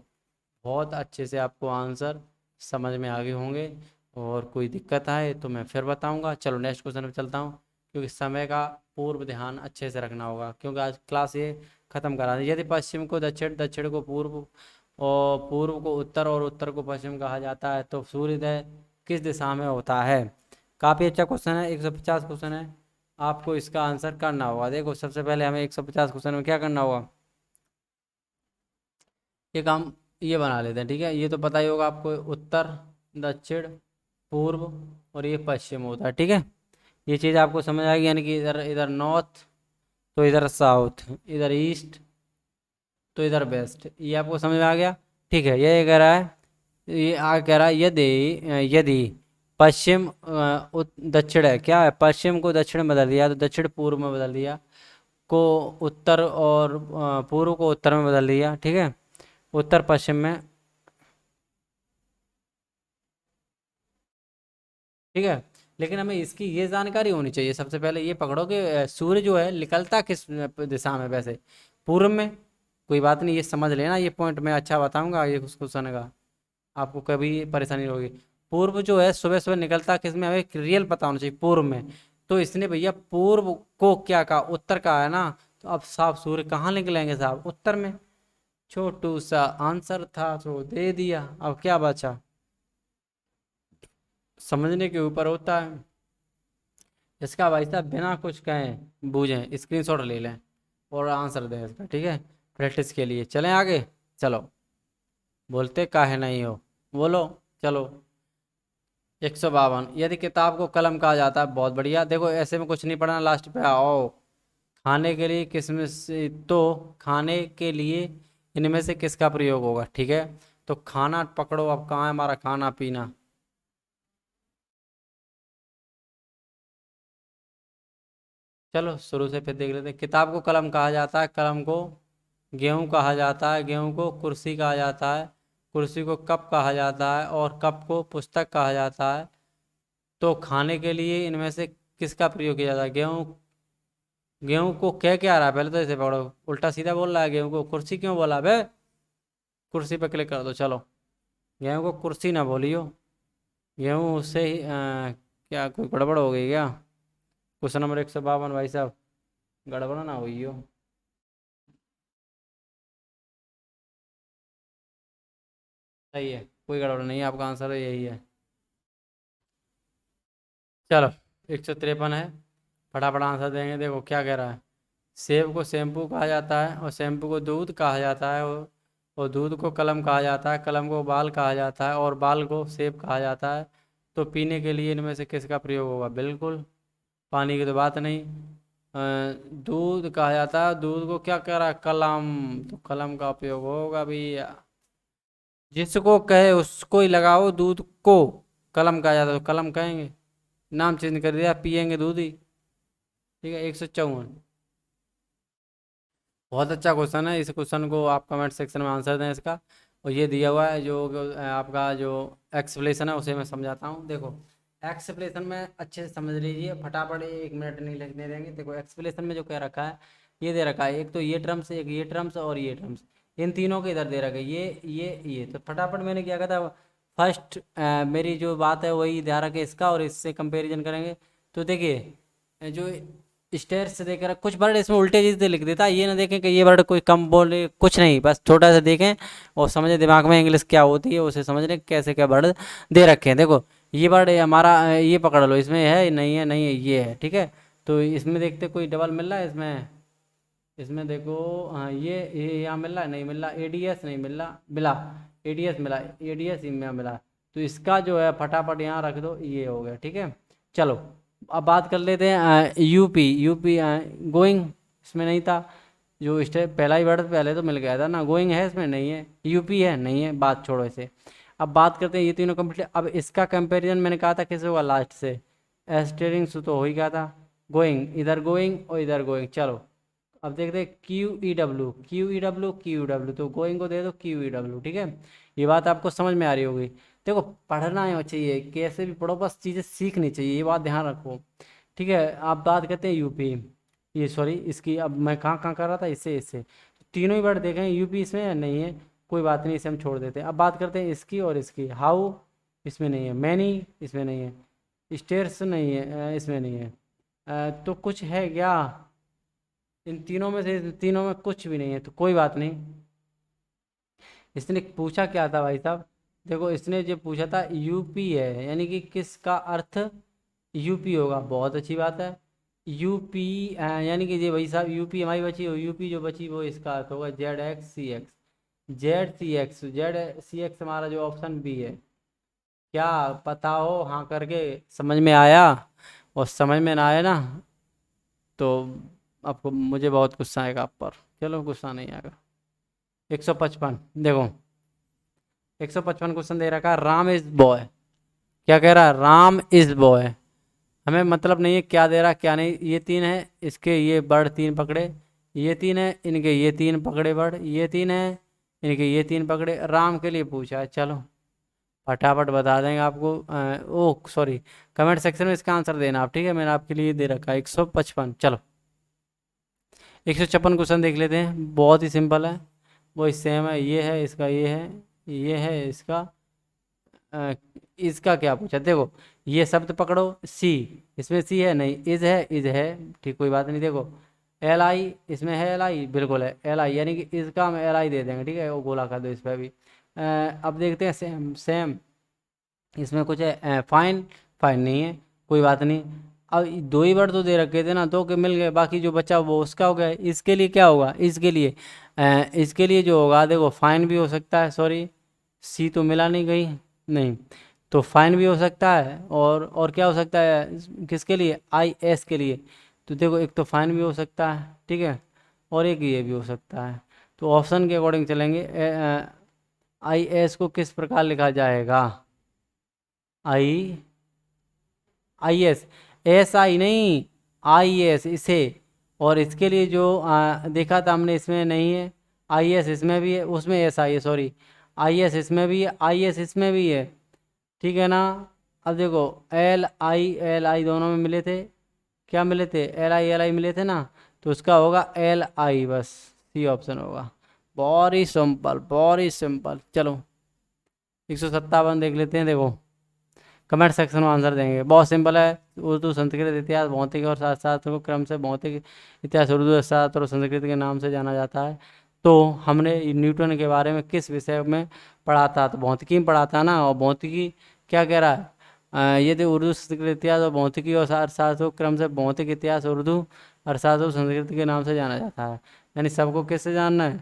बहुत अच्छे से आपको आंसर समझ में आ गए होंगे, और कोई दिक्कत आए तो मैं फिर बताऊंगा। चलो नेक्स्ट क्वेश्चन पे चलता हूँ, क्योंकि समय का पूर्व ध्यान अच्छे से रखना होगा, क्योंकि आज क्लास ये खत्म करा दी। यदि पश्चिम को दक्षिण, दक्षिण को पूर्व, और पूर्व को उत्तर, और उत्तर को पश्चिम कहा जाता है, तो सूर्योदय किस दिशा में होता है। काफ़ी अच्छा क्वेश्चन है, 150 क्वेश्चन है, आपको इसका आंसर करना होगा। देखो सबसे पहले हमें 150 क्वेश्चन में क्या करना होगा, ये काम ये बना लेते हैं, ठीक है, ये तो पता ही होगा आपको, उत्तर, दक्षिण, पूर्व, और ये पश्चिम होता है, ठीक है, ये चीज़ आपको समझ आएगी, यानी कि इधर इधर नॉर्थ, तो इधर साउथ, इधर ईस्ट, तो इधर वेस्ट, ये आपको समझ में आ गया, ठीक है। ये कह रहा है, ये आगे कह रहा है यदि, यदि पश्चिम दक्षिण है, क्या है, पश्चिम को दक्षिण में बदल दिया, तो दक्षिण पूर्व में बदल दिया, को उत्तर, और पूर्व को उत्तर में बदल दिया, ठीक है, उत्तर पश्चिम में, ठीक है। लेकिन हमें इसकी ये जानकारी होनी चाहिए, सबसे पहले ये पकड़ो कि सूर्य जो है निकलता किस दिशा में, वैसे पूर्व में, कोई बात नहीं, ये समझ लेना, ये पॉइंट मैं अच्छा बताऊंगा ये उस क्वेश्चन का, आपको कभी परेशानी नहीं होगी। पूर्व जो है सुबह सुबह निकलता किस में, हमें एक रियल पता होना चाहिए, पूर्व में। तो इसने भैया पूर्व को क्या कहा, उत्तर कहा है ना, तो अब साफ सूर्य कहाँ निकलेंगे साहब, उत्तर में। छोटू सा आंसर था तो दे दिया, अब क्या बचा, समझने के ऊपर होता है। इसका भाई साहब बिना कुछ कहें बूझें स्क्रीनशॉट ले लें और आंसर दें इसका, ठीक है, प्रैक्टिस के लिए। चलें आगे, चलो, बोलते काहे नहीं हो, बोलो, चलो। 152, यदि किताब को कलम कहा जाता है, बहुत बढ़िया, देखो ऐसे में कुछ नहीं पढ़ना, लास्ट पे आओ। खाने के लिए किसमें से, तो खाने के लिए इनमें से किसका प्रयोग होगा, ठीक है। तो खाना पकड़ो, अब कहाँ है हमारा खाना पीना, चलो शुरू से फिर देख लेते हैं। किताब को कलम कहा जाता है, कलम को गेहूं कहा जाता है, गेहूं को कुर्सी कहा जाता है, कुर्सी को कप कहा जाता है, और कप को पुस्तक कहा जाता है। तो खाने के लिए इनमें से किसका प्रयोग किया जाता है, गेहूं, गेहूं को क्या आ रहा है, पहले तो इसे पढ़ो, उल्टा सीधा बोल रहा है, गेहूं को कुर्सी क्यों बोला बे, कुर्सी पे क्लिक कर दो, चलो। गेहूं को कुर्सी ना बोलियो, गेहूं उससे ही क्या कोई गड़बड़ हो गई क्या। क्वेश्चन नंबर 152 भाई साहब, गड़बड़ ना हुई हो, सही है, कोई गड़बड़ नहीं है, आपका आंसर यही है। चलो, 153 है, फटाफट आंसर देंगे, देखो क्या कह रहा है। सेब को शैम्पू कहा जाता है, और शैम्पू को दूध कहा जाता है, और दूध को कलम कहा जाता है, कलम को बाल कहा जाता है, और बाल को सेब कहा जाता है। तो पीने के लिए इनमें से किसका प्रयोग होगा, बिल्कुल पानी की तो बात नहीं। दूध कहा जाता है, दूध को क्या कह रहा है, कलम, तो कलम का उपयोग होगा भैया, जिसको कहे उसको ही लगाओ, दूध को कलम कहा जाता है तो कलम कहेंगे, नाम चेंज कर दिया, पियेंगे दूध ही, ठीक है। 154, बहुत अच्छा क्वेश्चन है, इस क्वेश्चन को आप कमेंट सेक्शन में आंसर दें इसका। और ये दिया हुआ है जो आपका जो एक्सप्लेशन है उसे मैं समझाता हूँ, देखो एक्सप्लेशन में अच्छे से समझ लीजिए, फटाफट 1 मिनट नहीं लगने देंगे। देखो एक्सप्लेशन में जो कह रखा है, ये दे रखा है, एक तो ये टर्म्स, एक ये टर्म्स और ये टर्म्स, इन तीनों के इधर दे रखा है, ये तो फटाफट मैंने क्या कहा था, फर्स्ट मेरी जो बात है वही ध्यान रखे इसका, और इससे कंपेरिजन करेंगे। तो देखिए जो स्टेयर्स से देख रहा, कुछ वर्ड इसमें उल्टे चीज से लिख देता है, ये ना देखें कि ये वर्ड कोई कम बोले, कुछ नहीं, बस छोटा सा देखें और समझे, दिमाग में इंग्लिश क्या होती है उसे समझ लें, कैसे क्या वर्ड दे रखे हैं। देखो ये वर्ड हमारा ये पकड़ लो, इसमें है नहीं है, नहीं है, ये है, ठीक है। तो इसमें देखते कोई डबल मिल रहा है इसमें, इसमें देखो हाँ, ये यहाँ मिल रहा है, नहीं मिल रहा, एडीएस नहीं मिल रहा, मिला, एडीएस मिला, एडीएस में मिला। तो इसका जो है फटाफट यहाँ रख दो, ये हो गया, ठीक है। चलो अब बात कर लेते हैं यूपी, यूपी गोइंग, इसमें नहीं था, जो स्टेप पहला ही वर्ड पहले तो मिल गया था ना, गोइंग है इसमें, नहीं है, यूपी है, नहीं है, बात छोड़ो इसे। अब बात करते हैं ये तीनों कंप्लीट, अब इसका कंपैरिजन मैंने कहा था किस होगा, लास्ट से, एस्टेरिंग तो हो ही गया था, गोइंग, इधर गोइंग और इधर गोइंग, चलो। अब देखते हैं Q E W, Q E W, Q E W, तो गोइंग को दे दो क्यू ई डब्ल्यू, ठीक है। ये बात आपको समझ में आ रही होगी। देखो पढ़ना ही चाहिए, कैसे भी पढ़ो, बस चीज़ें सीखनी चाहिए, ये बात ध्यान रखो, ठीक है। आप बात करते हैं यूपी, ये सॉरी इसकी, अब मैं कहाँ कर रहा था, इससे तीनों ही वर्ड देखें, यूपी इसमें या नहीं है, कोई बात नहीं, इसे हम छोड़ देते हैं। अब बात करते हैं इसकी और इसकी, हाउ इसमें नहीं है, मैनी इसमें नहीं है, स्टेयर्स नहीं है इसमें नहीं है, तो कुछ है क्या, इन तीनों में से, इन तीनों में कुछ भी नहीं है, तो कोई बात नहीं। इसने पूछा क्या था भाई साहब, देखो इसने जो पूछा था यूपी है, यानी कि किसका अर्थ यूपी होगा, बहुत अच्छी बात है। यूपी यानी कि ये भाई साहब यूपी हमारी बची हो, यूपी जो बची वो इसका अर्थ होगा Z X C X, Z C X, Z C X हमारा जो ऑप्शन बी है। क्या पता हो हाँ करके, समझ में आया, और समझ में ना आया ना तो आपको, मुझे बहुत गुस्सा आएगा आप पर, चलो गुस्सा नहीं आएगा। 155, देखो 155 क्वेश्चन दे रखा है, राम इज बॉय, क्या कह रहा है, राम इज बॉय, हमें मतलब नहीं है क्या दे रहा क्या नहीं, ये तीन है, इसके ये बर्ड तीन पकड़े, ये तीन है, इनके ये तीन पकड़े बर्ड, ये तीन है, इनके ये तीन पकड़े, राम के लिए पूछा है, चलो फटाफट बता देंगे आपको। ओ सॉरी, कमेंट सेक्शन में इसका आंसर देना आप, ठीक है, मैंने आपके लिए दे रखा है 155, चलो 156 क्वेश्चन देख लेते हैं, बहुत ही सिंपल है, वही सेम है, ये है इसका, ये है, ये है इसका, इसका क्या पूछा, देखो ये शब्द पकड़ो, सी, इसमें सी है नहीं, इज है, ठीक कोई बात नहीं। देखो एल आई, इसमें है एल आई, बिल्कुल है एल आई, यानी कि इसका हम एल आई दे देंगे, ठीक है, वो गोला कर दो इस पर भी। अब देखते हैं सेम सेम, इसमें कुछ है, फाइन, फाइन नहीं है, कोई बात नहीं। अब दो ही वर्ड तो दे रखे थे ना, दो के मिल गए, बाकी जो बचा वो उसका हो गया। इसके लिए क्या होगा, इसके लिए जो होगा, देखो फाइन भी हो सकता है, सॉरी सी तो मिला नहीं गई, नहीं तो फाइन भी हो सकता है, और क्या हो सकता है किसके लिए, आई एस के लिए। तो देखो एक तो फाइन भी हो सकता है, ठीक है, और एक ये भी हो सकता है। तो ऑप्शन के अकॉर्डिंग चलेंगे, आई एस को किस प्रकार लिखा जाएगा, आई, आई एस, एस आई नहीं, आई एस इसे, और इसके लिए जो देखा था हमने इसमें नहीं है, आई एस इसमें भी है, उसमें एस आई है, सॉरी आई एस इसमें भी है, आई एस इसमें भी है, ठीक है ना। अब देखो एल आई दोनों में मिले थे, क्या मिले थे, एल आई मिले थे ना, तो उसका होगा एल आई, बस सी ऑप्शन होगा। बहुत ही सिंपल, बहुत ही सिंपल। चलो 157 देख लेते हैं, देखो कमेंट सेक्शन में आंसर देंगे, बहुत सिंपल है। उर्दू, संस्कृत, इतिहास, भौतिक और शास्त्र को क्रम से भौतिक, इतिहास, उर्दू शास्त्र और संस्कृत के नाम से जाना जाता है। तो हमने न्यूटन के बारे में किस विषय में पढ़ा था, तो भौतिकी में पढ़ा था ना, और भौतिकी क्या कह रहा है, ये तो उर्दू, संस्कृत, इतिहास और भौतिकी और अर्थशास्त्र को क्रम से भौतिक, इतिहास, उर्दू, अर्थशास्त्र और संस्कृत के नाम से जाना जाता है। यानी सबको किससे जानना है,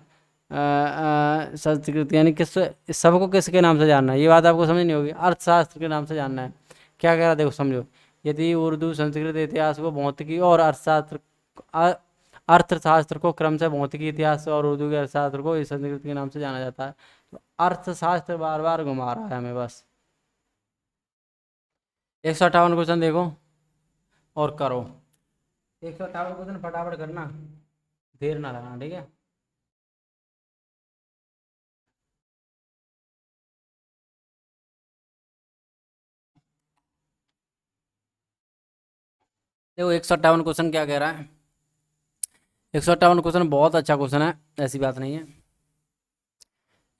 संस्कृत, यानी किस, सबको किसके नाम से जानना है, ये बात आपको समझ नहीं होगी, अर्थशास्त्र के नाम से जानना है। क्या कह रहा है, देखो समझो, यदि उर्दू, संस्कृत, इतिहास को भौतिकी और अर्थशास्त्र, अर्थशास्त्र को क्रम से भौतिकी, इतिहास और उर्दू के अर्थशास्त्र को इस संस्कृत के नाम से जाना जाता है। तो अर्थशास्त्र बार बार घुमा रहा है हमें बस। 158 क्वेश्चन देखो और करो, 158 क्वेश्चन फटाफट करना, देर ना लगाना, ठीक है। देखो 158 क्वेश्चन क्या कह रहा है, 158 क्वेश्चन बहुत अच्छा क्वेश्चन है, ऐसी बात नहीं है।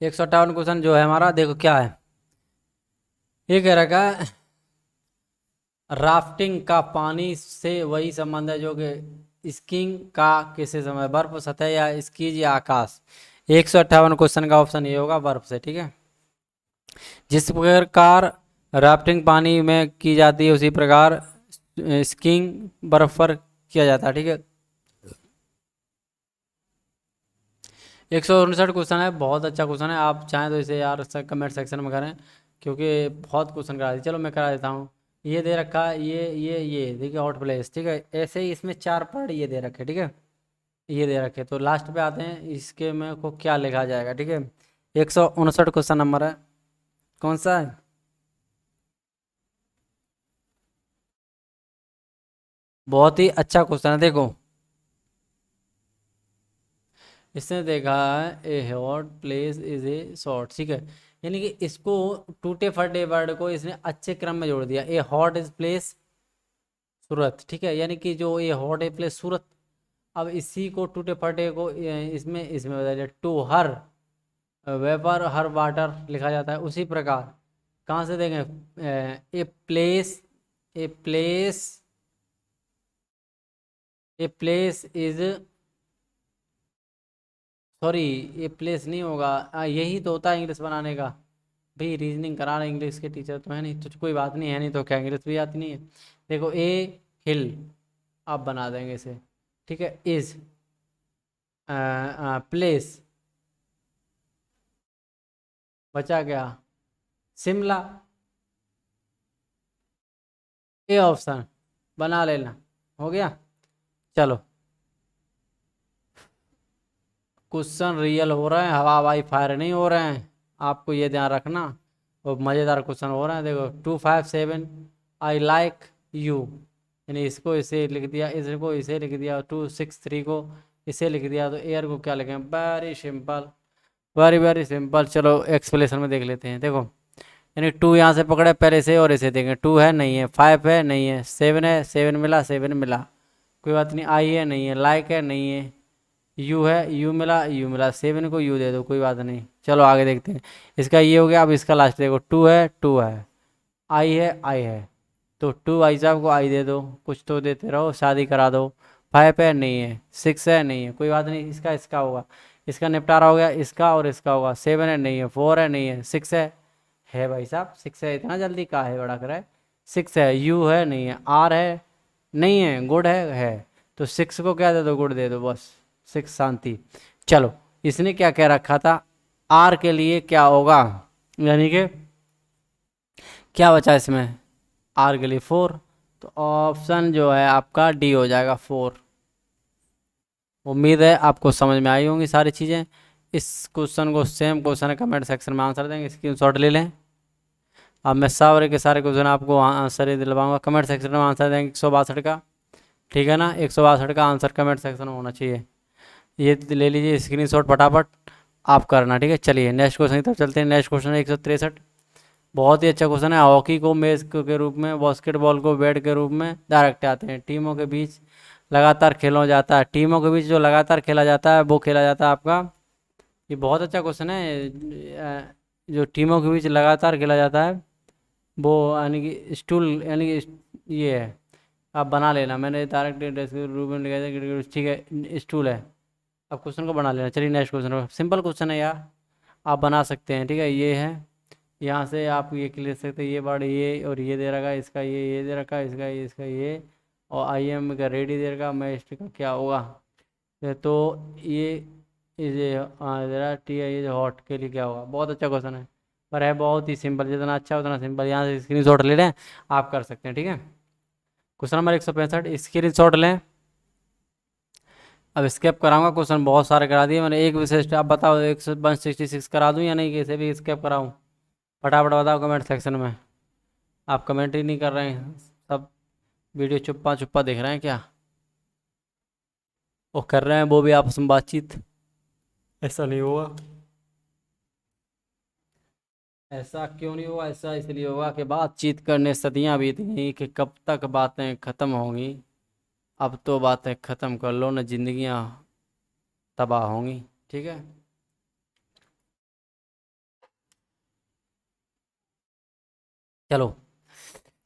158 क्वेश्चन जो है हमारा, देखो क्या है, ये कह रखा है राफ्टिंग का पानी से वही संबंध है जो कि स्कीइंग का किससे संबंध है, बर्फ, सतह या स्कीज या आकाश। 158 क्वेश्चन का ऑप्शन ये होगा बर्फ से, ठीक है। जिस प्रकार राफ्टिंग पानी में की जाती है उसी प्रकार स्कीइंग बर्फ पर किया जाता है, ठीक है। 159 क्वेश्चन है, बहुत अच्छा क्वेश्चन है, आप चाहें तो इसे यार कमेंट सेक्शन में करें, क्योंकि बहुत क्वेश्चन करा दी। चलो मैं करा देता हूँ, ये दे रखा है, ये देखिए हॉट प्लेस, ठीक है, ऐसे ही इसमें 4 पार्ट ये दे रखे, ठीक है, ये दे रखे। तो लास्ट पे आते हैं, इसके में को क्या लिखा जाएगा, ठीक है। 159 क्वेश्चन नंबर है, कौन सा है, बहुत ही अच्छा क्वेश्चन है। देखो इसने देखा है ए hot place is a short, ठीक है, यानी कि इसको टूटे फटे वर्ड को इसने अच्छे क्रम में जोड़ दिया। ए हॉट इज प्लेस सूरत, ठीक है, यानी कि जो ये हॉट ए प्लेस सूरत, अब इसी को टूटे फटे को इसमें इसमें बदल दिया, to her vapour her water लिखा जाता है। उसी प्रकार कहाँ से देंगे, a place, a place, a place is, sorry ये प्लेस नहीं होगा, यही तो होता है इंग्लिश बनाने का, भाई रीजनिंग करा रहे इंग्लिश के टीचर तो है नहीं, तो कोई बात नहीं है, नहीं तो क्या इंग्लिश भी आती नहीं है। देखो ए हिल, आप बना देंगे इसे, ठीक है, इज प्लेस, बचा क्या, शिमला, ए ऑप्शन बना लेना, हो गया। चलो क्वेश्चन रियल हो रहे हैं, हवा हवाई फायर नहीं हो रहे हैं, आपको ये ध्यान रखना, और मज़ेदार क्वेश्चन हो रहे हैं। देखो 257 आई लाइक यू, यानी इसको इसे लिख दिया, इसको इसे लिख दिया, 263 को इसे लिख दिया, तो एयर को क्या लिखें, very simple, very very simple. चलो एक्सप्लेनेशन में देख लेते हैं। देखो यानी 2 यहाँ से पकड़े पहले से, और इसे देखें 2 है नहीं है, 5 है नहीं है, 7 है, 7 मिला, 7 मिला, कोई बात नहीं, आई है नहीं है, लाइक है नहीं है, यू है, यू मिला 7 को यू दे दो, कोई बात नहीं। चलो आगे देखते हैं। इसका ये हो गया। अब इसका लास्ट देखो, 2 है, आई है, तो 2 आई साहब को आई दे दो, कुछ तो देते रहो, शादी करा दो। 5 है, नहीं है। 6 है, नहीं है, कोई बात नहीं। इसका होगा, इसका निपटारा हो गया, इसका और इसका होगा। 7 है, नहीं है। 4 है, नहीं है। 6 है भाई साहब, 6 है। इतना जल्दी कहा है बड़ा कर है। 6 है, यू है, नहीं है। आर है, नहीं है। गुड है। तो 6 को क्या दे दो, गुड दे दो, बस। 6 शांति। चलो, इसने क्या कह रखा था, आर के लिए क्या होगा, यानी कि क्या बचा इसमें, आर के लिए 4। तो ऑप्शन जो है आपका डी हो जाएगा, 4। उम्मीद है आपको समझ में आई होंगी सारी चीज़ें। इस क्वेश्चन को, सेम क्वेश्चन है, कमेंट सेक्शन में आंसर देंगे, स्क्रीनशॉट ले लें। अब मैं सारे के सारे क्वेश्चन आपको आंसर ही दिलवाऊंगा, कमेंट सेक्शन में आंसर देंगे 162 का। ठीक है ना, 162 का आंसर कमेंट सेक्शन में होना चाहिए। ये ले लीजिए स्क्रीनशॉट फटाफट, आप करना। ठीक है, चलिए नेक्स्ट क्वेश्चन की तरफ चलते हैं। नेक्स्ट क्वेश्चन है 163। बहुत ही अच्छा क्वेश्चन है। हॉकी को मेज के रूप में, बास्केटबॉल को बैट के रूप में डायरेक्ट आते हैं। टीमों के बीच लगातार खेला जाता है, टीमों के बीच जो लगातार खेला जाता है वो खेला जाता है आपका, ये बहुत अच्छा क्वेश्चन है। जो टीमों के बीच लगातार खेला जाता है वो, यानी कि स्टूल, यानी कि ये है, आप बना लेना। मैंने डायरेक्ट रूप में लिखा था, ठीक है, स्टूल है। अब क्वेश्चन को बना लेना। चलिए नेक्स्ट क्वेश्चन, सिंपल क्वेश्चन है यार, आप बना सकते हैं। ठीक है, ये है, यहाँ से आप ये ले सकते हैं, ये वर्ड ये और ये दे रखा है, इसका ये दे रखा है, इसका ये, और आई एम का रेडी दे रखा, मैं इसका क्या होगा, तो ये दे रहा टी है, ये हॉट के लिए क्या होगा। बहुत अच्छा क्वेश्चन है, पर है बहुत ही सिंपल, जितना अच्छा उतना सिंपल। यहाँ से स्क्रीन शॉट ले लें, आप कर सकते हैं। ठीक है, क्वेश्चन नंबर 165, स्क्रीन शॉट लें। अब स्केप कराऊंगा, क्वेश्चन बहुत सारे करा दिए मैंने। एक विशेष, आप बताओ, 166 करा दूं या नहीं, कैसे भी स्केप कराऊं, फटाफट बताओ कमेंट सेक्शन में। आप कमेंट ही नहीं कर रहे हैं, सब वीडियो चुप्पा चुप्पा देख रहे हैं क्या, वो कर रहे हैं वो भी आपस में बातचीत। ऐसा नहीं हुआ, ऐसा क्यों नहीं हुआ, ऐसा इसलिए होगा कि बातचीत करने सदियां बीत गई, कि कब तक बातें ख़त्म होंगी। अब तो बातें ख़त्म कर लो न, जिंदगियां तबाह होंगी। ठीक है, चलो।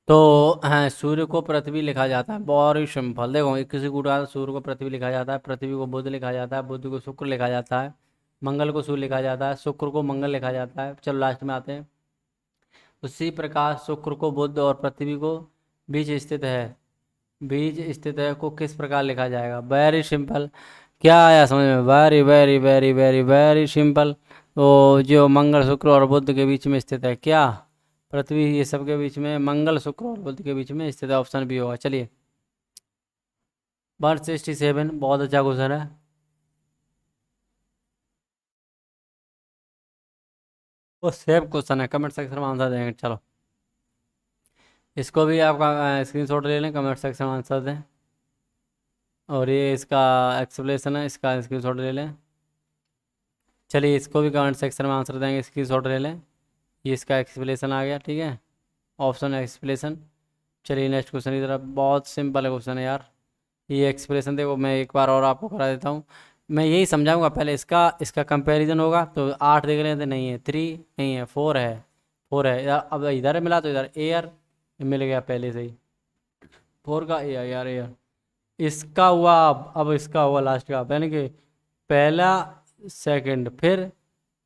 तो हाँ, सूर्य को पृथ्वी लिखा जाता है, बहुत ही सिंपल। देखो, किसी को उठा, सूर्य को पृथ्वी लिखा जाता है, पृथ्वी को बुध लिखा जाता है, बुध को शुक्र लिखा जाता है, मंगल को सूर्य लिखा जाता है, शुक्र को मंगल लिखा जाता है। चलो लास्ट में आते हैं। उसी प्रकार शुक्र को बुध और पृथ्वी को बीच स्थित है, बीज स्थित है को किस प्रकार लिखा जाएगा। वेरी सिंपल, क्या आया समझ में, very very very very very simple. तो जो मंगल शुक्र और बुध के बीच में स्थित है, क्या पृथ्वी, ये सब के बीच में, मंगल शुक्र और बुध के बीच में स्थित है, ऑप्शन बी होगा। चलिए 167, बहुत अच्छा क्वेश्चन है। वो सेम क्वेश्चन है, कमेंट सेक्शन में आंसर देंगे। चलो, इसको भी आपका स्क्रीनशॉट ले लें, कमेंट सेक्शन में आंसर दें। और ये इसका एक्सप्लेनेशन है, इसका स्क्रीनशॉट ले लें। चलिए, इसको भी कमेंट सेक्शन में आंसर देंगे, स्क्रीनशॉट ले लें। ये इसका एक्सप्लेनेशन आ गया। ठीक है, ऑप्शन एक्सप्लेनेशन। चलिए नेक्स्ट क्वेश्चन की तरफ, बहुत सिंपल है क्वेश्चन है यार। ये एक्सप्रेशन देखो, मैं एक बार और आपको करा देता हूँ। मैं यही समझाऊंगा पहले, इसका इसका कंपैरिजन होगा। तो 8 देख रहे थे, नहीं है। 3 नहीं है, 4 है। 4 है यार, अब इधर मिला तो इधर एयर मिल गया पहले से ही। 4 का ए यार, एयर। इसका हुआ, अब इसका हुआ लास्ट का, यानी कि पहला सेकंड, फिर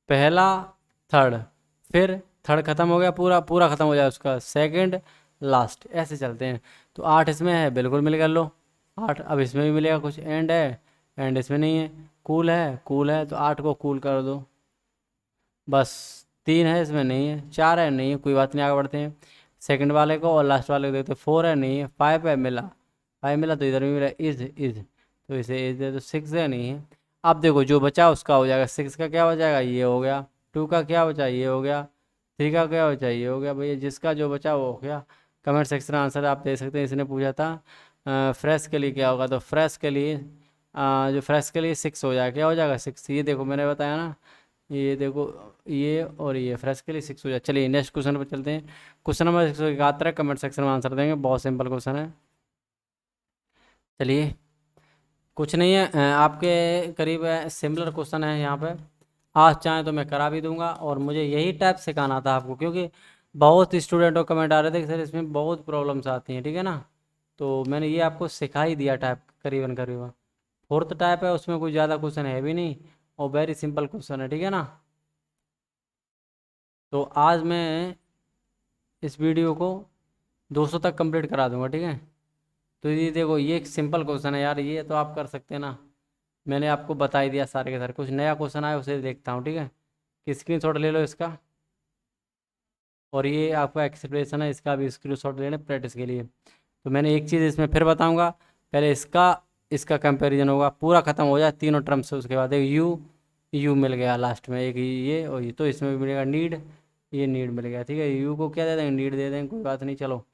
पहला थर्ड, फिर थर्ड खत्म हो गया, पूरा पूरा खत्म हो जाए उसका सेकंड लास्ट, ऐसे चलते हैं। तो 8 इसमें है, बिल्कुल मिल गया, लो 8। अब इसमें भी मिलेगा कुछ, एंड है, एंड इसमें नहीं है। कूल है, कूल है, तो 8 को कूल कर दो, बस। 3 है, इसमें नहीं है। 4 है, नहीं है, कोई बात नहीं, आगे बढ़ते हैं। सेकंड वाले को और लास्ट वाले को देखते हैं। 4 है, नहीं है। 5 है, मिला। 5 मिला तो इधर भी मिला, इज, तो इसे इज दे, तो 6 है, नहीं है। अब देखो, जो बचा उसका हो जाएगा। 6 का क्या हो जाएगा, ये हो गया। 2 का क्या बचा, ये हो गया। 3 का क्या बचा, ये हो गया। भैया जिसका जो बचा वो हो गया। कमेंट सेक्शन में आंसर आप दे सकते हैं। इसने पूछा था फ्रेश के लिए क्या होगा, तो फ्रेश के लिए जो फ्रेश के लिए 6 हो जाएगा, क्या हो जाएगा, 6। ये देखो मैंने बताया ना, ये देखो, ये और ये फ्रेश के लिए 6 हो जाए। चलिए नेक्स्ट क्वेश्चन पर चलते हैं। क्वेश्चन नंबर 171, कमेंट सेक्शन में आंसर देंगे, बहुत सिंपल क्वेश्चन है। चलिए कुछ नहीं है, आपके करीब सिमिलर क्वेश्चन है यहाँ पे। आज चाहें तो मैं करा भी दूंगा, और मुझे यही टाइप सिखाना था आपको, क्योंकि बहुत स्टूडेंटों कमेंट आ रहे थे कि सर इसमें बहुत प्रॉब्लम्स आती हैं, ठीक है ना। तो मैंने ये आपको सिखा ही दिया टाइप करीबन करीबन। फोर्थ टाइप है, उसमें कोई ज़्यादा क्वेश्चन है भी नहीं, और वेरी सिंपल क्वेश्चन है, ठीक है ना। तो आज मैं इस वीडियो को 200 तक कंप्लीट करा दूंगा, ठीक है। तो ये देखो, ये एक सिंपल क्वेश्चन है यार, ये तो आप कर सकते हैं ना। मैंने आपको बता ही दिया सारे के सारे। कुछ नया क्वेश्चन आया उसे देखता हूँ, ठीक है। कि स्क्रीनशॉट ले लो इसका, और ये आपका एक्सप्रेशन है, इसका भी स्क्रीनशॉट ले लें प्रैक्टिस के लिए। तो मैंने एक चीज़ इसमें फिर बताऊंगा, पहले इसका इसका कंपैरिजन होगा, पूरा खत्म हो जाए तीनों टर्म से, उसके बाद एक यू यू मिल गया लास्ट में, एक ये और ये, तो इसमें भी मिलेगा नीड, ये नीड मिल गया, ठीक है। यू को क्या दे देंगे, नीड दे देंगे, कोई बात नहीं। चलो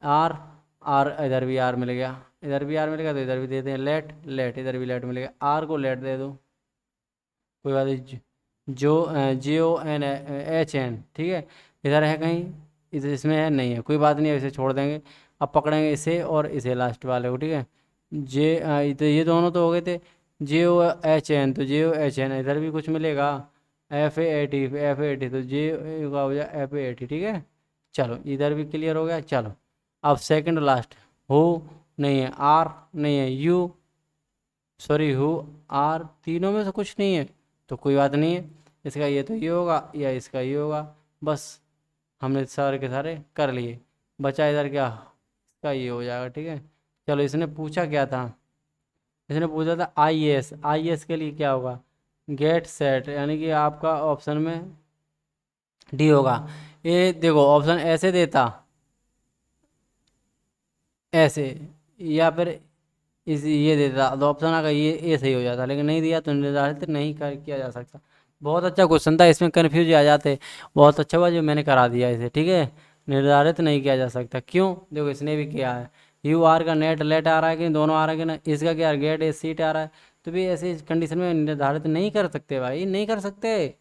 आर, आर इधर भी आर मिल गया, इधर भी आर मिलेगा, तो इधर भी दे दें लेट, लेट इधर भी लेट मिलेगा, आर को लेट दे दो, कोई बात नहीं। जो जे ओ एन एच एन, ठीक है। इधर है कहीं, इधर इसमें है नहीं है, कोई बात नहीं है, इसे छोड़ देंगे। अब पकड़ेंगे इसे और इसे लास्ट वाले को, ठीक है। तो ये दोनों तो हो गए थे। जे ओ एच एन, तो जे ओ एच एन इधर भी कुछ मिलेगा, F A T, F A T, तो जे का हो जाए एफ ए टी, ठीक है। चलो इधर भी क्लियर हो गया। चलो अब सेकंड लास्ट, हो नहीं है, आर नहीं है, यू सॉरी हु, आर, तीनों में से कुछ नहीं है, तो कोई बात नहीं है। इसका ये तो ये होगा, या इसका ये होगा, बस हमने सारे के सारे कर लिए। बचा इधर क्या, इसका ये हो जाएगा, ठीक है। चलो इसने पूछा क्या था, इसने पूछा था आई एस, आई एस के लिए क्या होगा, गेट सेट, यानी कि आपका ऑप्शन में डी होगा। ये देखो ऑप्शन ऐसे देता, ऐसे, या फिर इस ये देता, तो ऑप्शन आगे ये सही हो जाता, लेकिन नहीं दिया तो निर्धारित नहीं कर किया जा सकता। बहुत अच्छा क्वेश्चन था, इसमें कन्फ्यूज आ जाते। बहुत अच्छा हुआ जो मैंने करा दिया इसे, ठीक है। निर्धारित नहीं किया जा सकता, क्यों, देखो इसने भी किया है। यू आर का नेट लेट आ रहा है कि दोनों आ रहा है कि ना, इसका क्या गेट ए सीट आ रहा है, तो भी ऐसी कंडीशन में निर्धारित नहीं कर सकते भाई, नहीं कर सकते।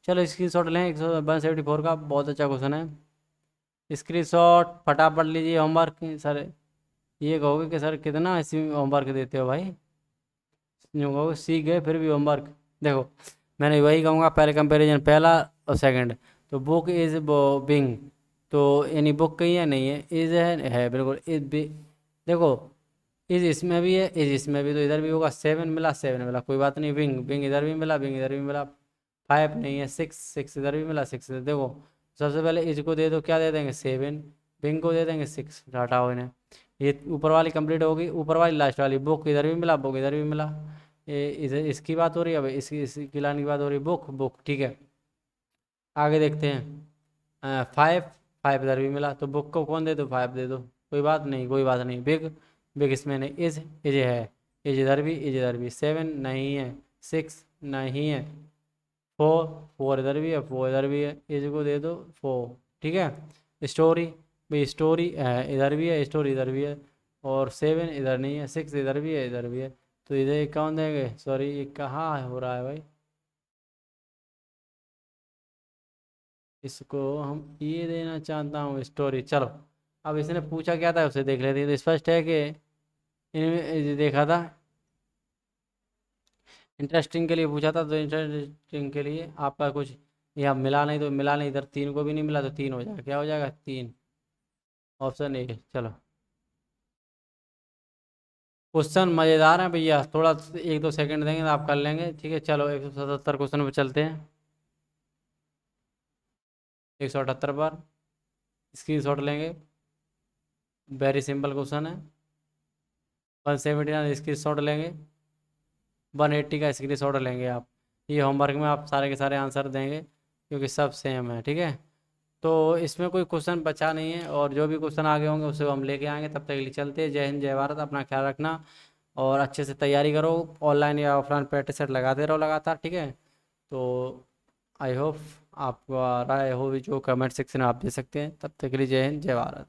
चलो स्क्रीन शॉट लें, 174 का बहुत अच्छा क्वेश्चन है। स्क्रीन शॉट फटाफट लीजिए। होमवर्क सर, ये कहोगे कि सर कितना इसी होमवर्क देते हो भाई, यूँ कहोगे सीख गए फिर भी होमवर्क। देखो मैंने वही कहूँगा, पहले कंपैरिजन पहला और सेकंड, तो बुक इज़ बिंग, तो यानी बुक कहीं है नहीं है, इज़ है बिल्कुल, इज भी। देखो इज इसमें भी है, इज इसमें भी, तो इधर भी होगा। सेवन मिला, सेवन मिला, कोई बात नहीं। बिंग, बिंग इधर भी मिला, बिंग इधर भी मिला। फाइव नहीं है, सिक्स, सिक्स इधर भी मिला, सिक्स इधर। देखो सबसे पहले इज को दे दो, क्या दे देंगे, सेवन, बिंग को दे देंगे सिक्स, हटाओ इन्हें। ये ऊपर वाली कंप्लीट होगी, ऊपर वाली लास्ट वाली, बुक इधर भी मिला, बुक इधर भी मिला। ये इधर इसकी बात हो रही है, अब इसकी लाइन की बात हो रही है, बुक बुक, ठीक है। आगे देखते हैं, फाइव, फाइव इधर भी मिला, तो बुक को कौन दे दो, फाइव दे दो, कोई बात नहीं, कोई बात नहीं। बिग, बिग इसमें नहीं, इज है, इज इधर भी, इज इधर भी। सेवन नहीं है, सिक्स नहीं है, फोर, फोर इधर भी है, फोर इधर भी है, इज को दे दो फोर, ठीक है। स्टोरी, भाई स्टोरी इधर भी है, स्टोरी इधर भी है, और सेवन इधर नहीं है, सिक्स इधर भी है, इधर भी है, तो इधर एक कौन देंगे, सॉरी ये कहाँ हो रहा है भाई, इसको हम ये देना चाहता हूँ स्टोरी। चलो अब इसने पूछा क्या था उसे देख लेते हैं। तो स्पष्ट है कि इनमें ये देखा था, इंटरेस्टिंग के लिए पूछा था, तो इंटरेस्टिंग के लिए आपका कुछ यहाँ मिला नहीं, तो मिला नहीं, इधर तीन को भी नहीं मिला, तो तीन हो जाएगा, क्या हो जाएगा, तीन, ऑप्शन ए। चलो क्वेश्चन मज़ेदार है भैया, थोड़ा एक दो सेकंड देंगे तो आप कर लेंगे, ठीक है। चलो 177 क्वेश्चन पर चलते हैं। 178 पर स्क्रीन शॉट लेंगे, वेरी सिंपल क्वेश्चन है। 179 स्क्रीन शॉट लेंगे, 180 का स्क्रीन शॉट लेंगे आप। ये होमवर्क में आप सारे के सारे आंसर देंगे, क्योंकि सब सेम है, ठीक है। तो इसमें कोई क्वेश्चन बचा नहीं है, और जो भी क्वेश्चन आगे होंगे उसे हम लेके आएंगे। तब तक के लिए चलते हैं। जय हिंद, जय भारत, अपना ख्याल रखना, और अच्छे से तैयारी करो, ऑनलाइन या ऑफलाइन प्रैक्टिस सेट लगाते रहो लगातार, ठीक है। तो आई होप आपका राय हो जो कमेंट सेक्शन में आप दे सकते हैं। तब तक के लिए जय हिंद, जय भारत।